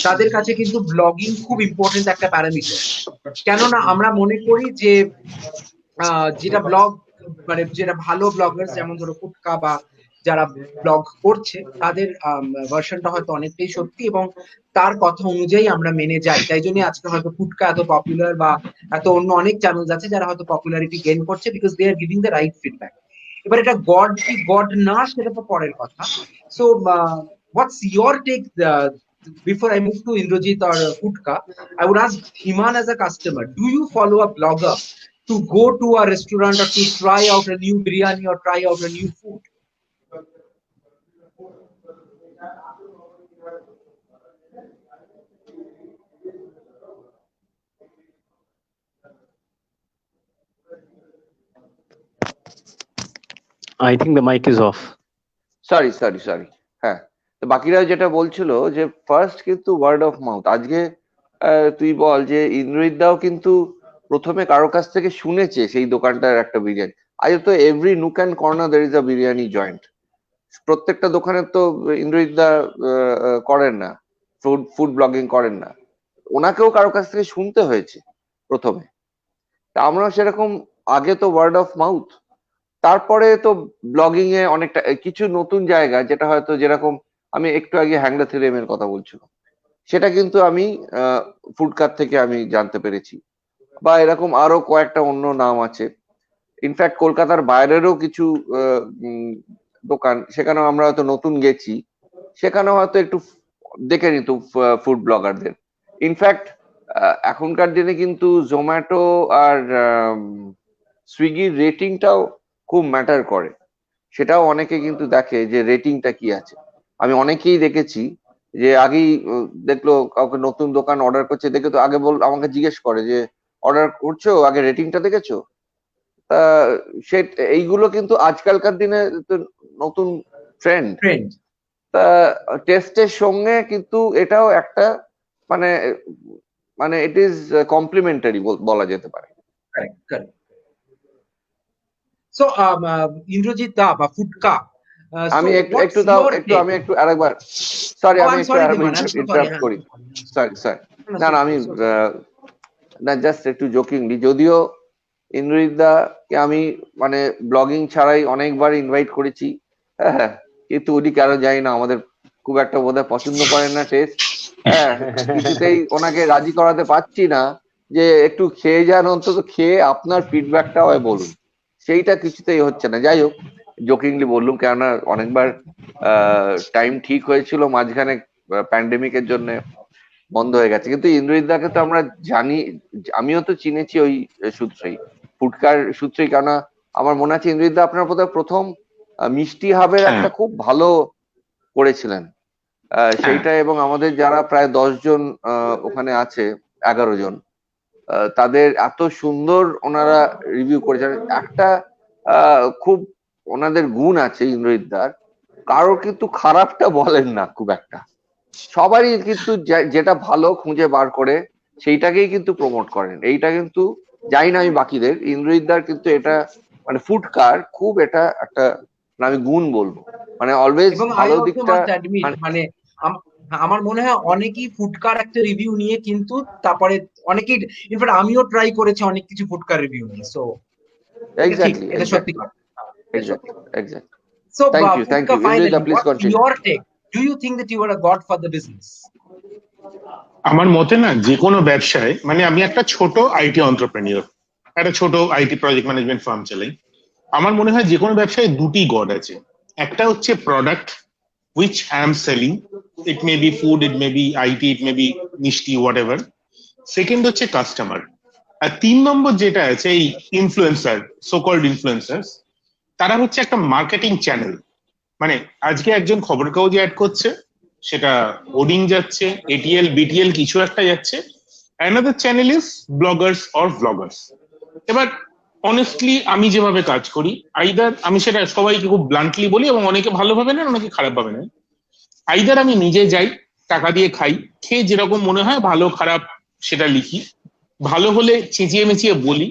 তাদের কাছে কিন্তু ব্লগিং খুব ইম্পর্টেন্ট একটা প্যারামিটার। কেননা আমরা মনে করি যে যেটা ব্লগ যেটা ভালো ব্লগার, যেমন ধরো ফুটকা বা যারা ব্লগ করছে, তাদের ভার্সনটা হয়তো অনেকটাই সত্যি এবং তার কথা অনুযায়ী আমরা মেনে যাই। তাই জন্য আজকে হয়তো ফুটকা এত পপুলার বা এত অন্য অনেক চ্যানেল আছে যারা হয়তো পপুলারিটি গেইন করছে, because they are giving the right feedback. এবার এটা গড কি গড না সেটা তো পরের কথা। So what's your take before I move to Indrajit or Futka? I would ask Himan as a customer, do you follow a blogger to go to a restaurant or to try out a new biryani or try out a new food? I think the mic is off. Sorry হ্যাঁ, তো বাকিরা যেটা বলছিল যে ফার্স্ট কিন্তু ওয়ার্ড অফ মাউথ। আজকে তুই বল যে ইন্দ্রজিৎ দাও কিন্তু প্রথমে কারো কাছ থেকে শুনেছে সেই দোকানটার একটা বিরিয়ানি। আজ তো every nook and corner there is a biryani joint. প্রত্যেকটা দোকানে তো ইন্দ্রজিৎ দা করেন না, ফুড ব্লগিং করেন না, ওনাকেও কারো কাছ থেকে শুনতে হয়েছে প্রথমে। আমরা সেরকম আগে তো ওয়ার্ড অফ মাউথ, তারপরে তো ব্লগিং এ অনেকটা কিছু নতুন জায়গা, যেটা হয়তো যেরকম আমি একটু আগে হ্যাংলা থিওরেমের কথা বলছিলাম, সেটা কিন্তু আমি ফুডকার থেকে আমি জানতে পেরেছি, বা এরকম আরো কয়েকটা অন্য নাম আছে। ইনফ্যাক্ট কলকাতার বাইরেরও কিছু দোকান, সেখানেও আমরা হয়তো নতুন গেছি, সেখানেও হয়তো একটু দেখে নিত ফুড ব্লগারদের। ইনফ্যাক্ট এখনকার দিনে কিন্তু জোম্যাটো আর সুইগির রেটিংটাও খুব ম্যাটার করে, সেটাও অনেকে কিন্তু দেখে যে রেটিংটা কি আছে। আমি অনেকেই দেখেছি যে আগেই দেখলো কাউকে নতুন দোকান অর্ডার করছে, দেখে তো আগে আমাকে জিজ্ঞেস করে যে অর্ডার করছো, আগে রেটিংটা দেখেছো? তা এইগুলো কিন্তু আজকালকার দিনে নতুন ট্রেন্ড। তা টেস্টের সঙ্গে কিন্তু এটাও একটা মানে ইট ইজ কমপ্লিমেন্টারি বলা যেতে পারে। So Indrajit da বা Futka, আমি একটু আরেকবার সরি আমি একটু ইন্টারাপ্ট করি সরি না আমি না জাস্ট একটু জোকিংলি, যদিও ইন্দ্রজিৎ দাকে আমি মানে ব্লগিং ছাড়াই অনেকবার ইনভাইট করেছি, হ্যাঁ, কিন্তু উনি কেন জানি না আমাদের খুব একটা বোধহয় পছন্দ করেন না টেস্ট, হ্যাঁ, কিছুতেই ওনাকে রাজি করাতে পারছি না যে একটু খেয়ে যান, অন্তত খেয়ে আপনার ফিডব্যাকটা হয় বলুন, সেইটা কিছুতেই হচ্ছে না। যাই হোক, জোকিংলি বললুম, কেননা অনেকবার টাইম ঠিক হয়েছিল, মাঝখানে প্যান্ডেমিকের জন্য বন্ধ হয়ে গেছে। কিন্তু ইন্দ্রজিৎ দাকে তো আমরা জানি, আমিও তো চিনেছি ওই সূত্রেই, ফুটকার সূত্রেই, কেননা আমার মনে আছে ইন্দ্রজিৎ দা আপনার বোধহয় প্রথম মিষ্টি হাবের একটা খুব ভালো করেছিলেন সেইটা, এবং আমাদের যারা প্রায় 10 জন ওখানে আছে, 11 জন, তাদের এত সুন্দর ওনারা রিভিউ করেছেন। একটা খুব ওনাদের গুণ আছে ইন্দ্রজিৎ দার, কারোর কিন্তু খারাপটা বলেন না খুব একটা, সবারই কিন্তু যেটা ভালো খুঁজে বার করে সেইটাকেই কিন্তু প্রমোট করেন। এইটা কিন্তু জানি না আমি বাকিদের, ইন্দ্রজিৎ দার কিন্তু এটা মানে ফুডকার খুব এটা একটা আমি গুণ বলবো, মানে অলওয়েজ ভালো দিকটা। মানে আমার মনে হয় অনেকেই ফুডকার একটা রিভিউ নিয়ে, কিন্তু তারপরে অনেকেই, ইনফ্যাক্ট আমিও ট্রাই করেছি অনেক কিছু ফুডকার রিভিউ নিয়ে, সো এক্স্যাক্টলি এটা সত্যি কথা। Exactly So, Thank you. finally, Please what's continue. your take? Do you think that you are a god for the business? আমার মতে না, যে কোনো ব্যবসায়, মানে আমি একটা ছোট আইটি এন্টারপ্রেনিয়র, একটা ছোট আইটি প্রজেক্ট ম্যানেজমেন্ট ফার্ম চালাই। আমার মনে হয় যে কোনো ব্যবসায় দুটি গড আছে। একটা হচ্ছে product which I am selling, it may be food, it may be IT, it may be মিষ্টি, whatever. সেকেন্ড হচ্ছে কাস্টমার। আর 3 নম্বর যেটা আছে, এই ইনফ্লুয়েন্সার, সো কল্ড ইনফ্লুয়েন্সার্স, তারা হচ্ছে একটা মার্কেটিং চ্যানেল। মানে আজকে একজন খবর কাগজে অ্যাড করছে, সেটা হোর্ডিং যাচ্ছে, এটিএল বিটিএল কিছু একটা যাচ্ছে, another channel is bloggers or vloggers. এবার অনেস্টলি আমি যেভাবে কাজ করি, আইদার আমি সেটা সবাইকে খুব ব্লান্টলি বলি, এবং অনেকে ভালোভাবে নেন, অনেকে খারাপ ভাবে নেন। আইদার আমি নিজে যাই, টাকা দিয়ে খাই, খেয়ে যেরকম মনে হয় ভালো খারাপ সেটা লিখি, ভালো হলে চেঁচিয়ে মেচিয়ে বলি,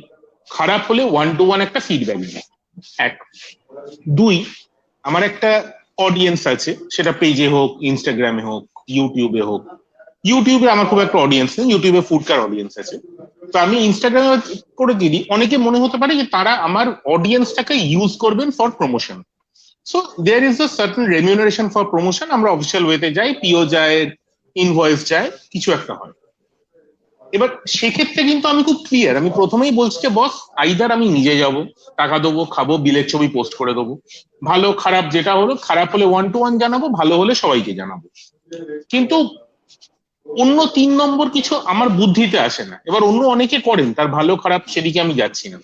খারাপ হলে 1-to-1 একটা ফিডব্যাক দিই। 1, 2, আমার একটা অডিয়েন্স আছে, সেটা পেজে হোক, ইনস্টাগ্রামে হোক, ইউটিউবে হোক। ইউটিউবে আমার খুব একটা অডিয়েন্স নেই, ইউটিউবে ফুডকার অডিয়েন্স আছে, তো আমি ইনস্টাগ্রামে করে দিই। অনেকে মনে হতে পারে যে তারা আমার অডিয়েন্সটাকে ইউজ করবেন for promotion, so there is a certain remuneration for promotion. আমরা অফিসিয়াল ওয়েতে যাই, পিও যায়, ইনভয়েস যায়, কিছু একটা হয়। এবার সেক্ষেত্রে কিন্তু আমি খুব ক্লিয়ার, আমি প্রথমেই বলছি যে বস, আইদার আমি নিজে যাব, টাকা দেবো, খাবো, বিলের ছবি পোস্ট করে দেবো, ভালো খারাপ যেটা হলো, খারাপ হলে 1-to-1 জানাবো, ভালো হলে সবাইকে জানাবো। কিন্তু অন্য 3 নম্বর কিছু আমার বুদ্ধিতে আসে না। এবার অন্য অনেকে করেন, তার ভালো খারাপ সেদিকে আমি যাচ্ছি না।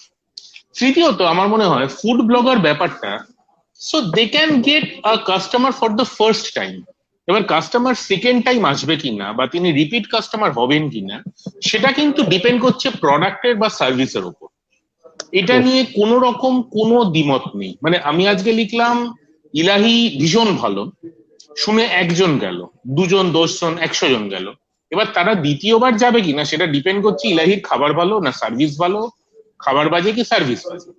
তৃতীয়ত আমার মনে হয় ফুড ব্লগার ব্যাপারটা, so they can get a customer for the first time. এবার কাস্টমার সেকেন্ড টাইম আসবে কিনা, বা তিনি রিপিট কাস্টমার হবেন কিনা, সেটা কিন্তু ডিপেন্ড করছে প্রোডাক্টের বা সার্ভিসের উপর। এটা নিয়ে কোনো রকম কোনো দ্বিমত নেই। মানে আমি আজকে লিখলাম ইলাহি ভীষণ ভালো, শুনে 1 জন গেল, 2 জন, 10 জন, 100 জন গেল, এবার তারা দ্বিতীয়বার যাবে কিনা সেটা ডিপেন্ড করছে ইলাহির খাবার ভালো না সার্ভিস ভালো, খাবার বাজে কি সার্ভিস বাজে।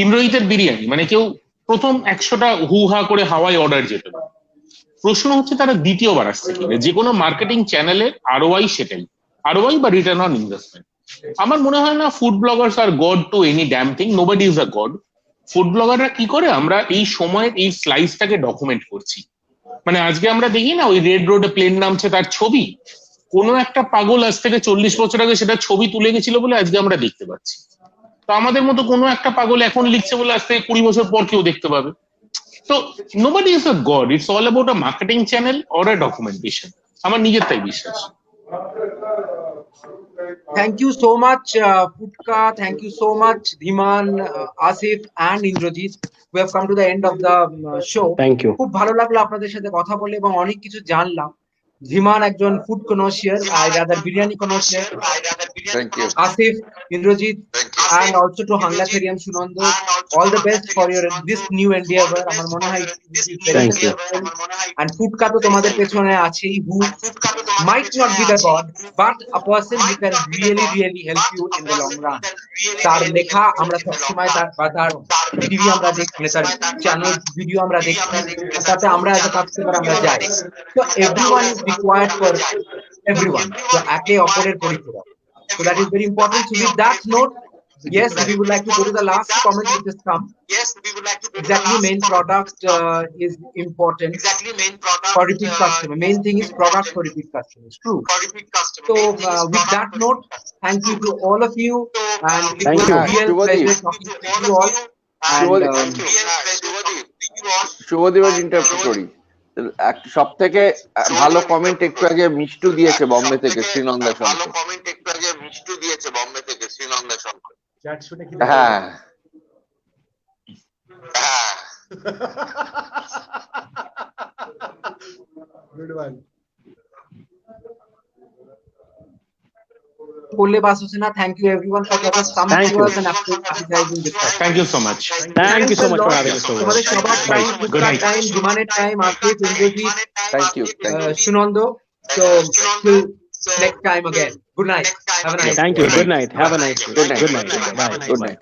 ইন্দ্রজিতের বিরিয়ানি, মানে কেউ প্রথম 100টা হু হা করে হাওয়ায় অর্ডার যেতে পারে, প্রশ্ন হচ্ছে তারা দ্বিতীয়বার আসছে কিনা। যে কোনো মার্কেটিং চ্যানেলের আরওআই সেটাই, আরওআই বা রিটার্ন অন ইনভেস্টমেন্ট। আমার মনে হয় না food bloggers are god to any damn thing, nobody is a god. Food ব্লগাররা কি করে, আমরা এই সময়ের এই স্লাইসটাকে ডকুমেন্ট করছি। মানে আজকে আমরা দেখি না, ওই রেড রোডে প্লেন নামছে, তার ছবি কোনো একটা পাগল আজ থেকে 40 বছর আগে সেটা ছবি তুলে গেছিল বলে আজকে আমরা দেখতে পাচ্ছি। তো আমাদের মতো কোনো একটা পাগল এখন লিখছে বলে আজ থেকে 20 বছর পর কেউ দেখতে পাবে। তো nobody is a god, it's all about a marketing channel or a documentation. আমার নিজের তাই বিশ্বাস। Thank you so much, Futka. Thank you so much, Dhiman, Asif, and Indrajit. We have come to the end of the show. Thank you. খুব ভালো লাগলো আপনাদের সাথে কথা বলে এবং অনেক কিছু জানলাম। Dhiman একজন food connoisseur, I rather biryani connoisseur. Thank you. Asif, Indrajit, and also to Hangatherian Sunando, all the best for your this new endeavor. আমার মনে হয় Thank you. and Futka তো তোমাদের পেছনে আছেই, who might not be the god but a person who can really help you in the long run. তার লেখা আমরা সবসময় তার টিভি আমরা দেখি, তার চ্যানেল ভিডিও আমরা দেখি, তাতে আমরা এজ আ কাস্টমার আমরা যাই। তো everyone is required for everyone, তো একে অপরের পরিপূরক। So that is very important. So with that note, yes, we would like to go to the last comment which has come. Exactly, main product is important for repeat customer. Main thing is product for repeat customers. True. So with that note, thank you to all of you, and it Thank was you. a real Shubhadeep. pleasure talking to you all. And শুভদীপের ইন্টারভিউ করি। সব থেকে ভালো কমেন্ট একটু আগে মিষ্টু দিয়েছে বোম্বে থেকে, শ্রীনন্দা শঙ্কর। চ্যাট শুনে কি হ্যাঁ, good one. Kolle Basusena, thank you everyone for such a sumptuous and appetizing discussion. Thank you so much. Thank you so much for a lot. having us over. তোমাদের সবার time, Good Pushkar night. Time, বিমানের time, Ashiq, Indrajit, thank you, thank you. Sunanda. So till next time again. Good night. Have a nice Thank day. you. Good night. Have a nice day. Good night. Good night. Bye. Good night.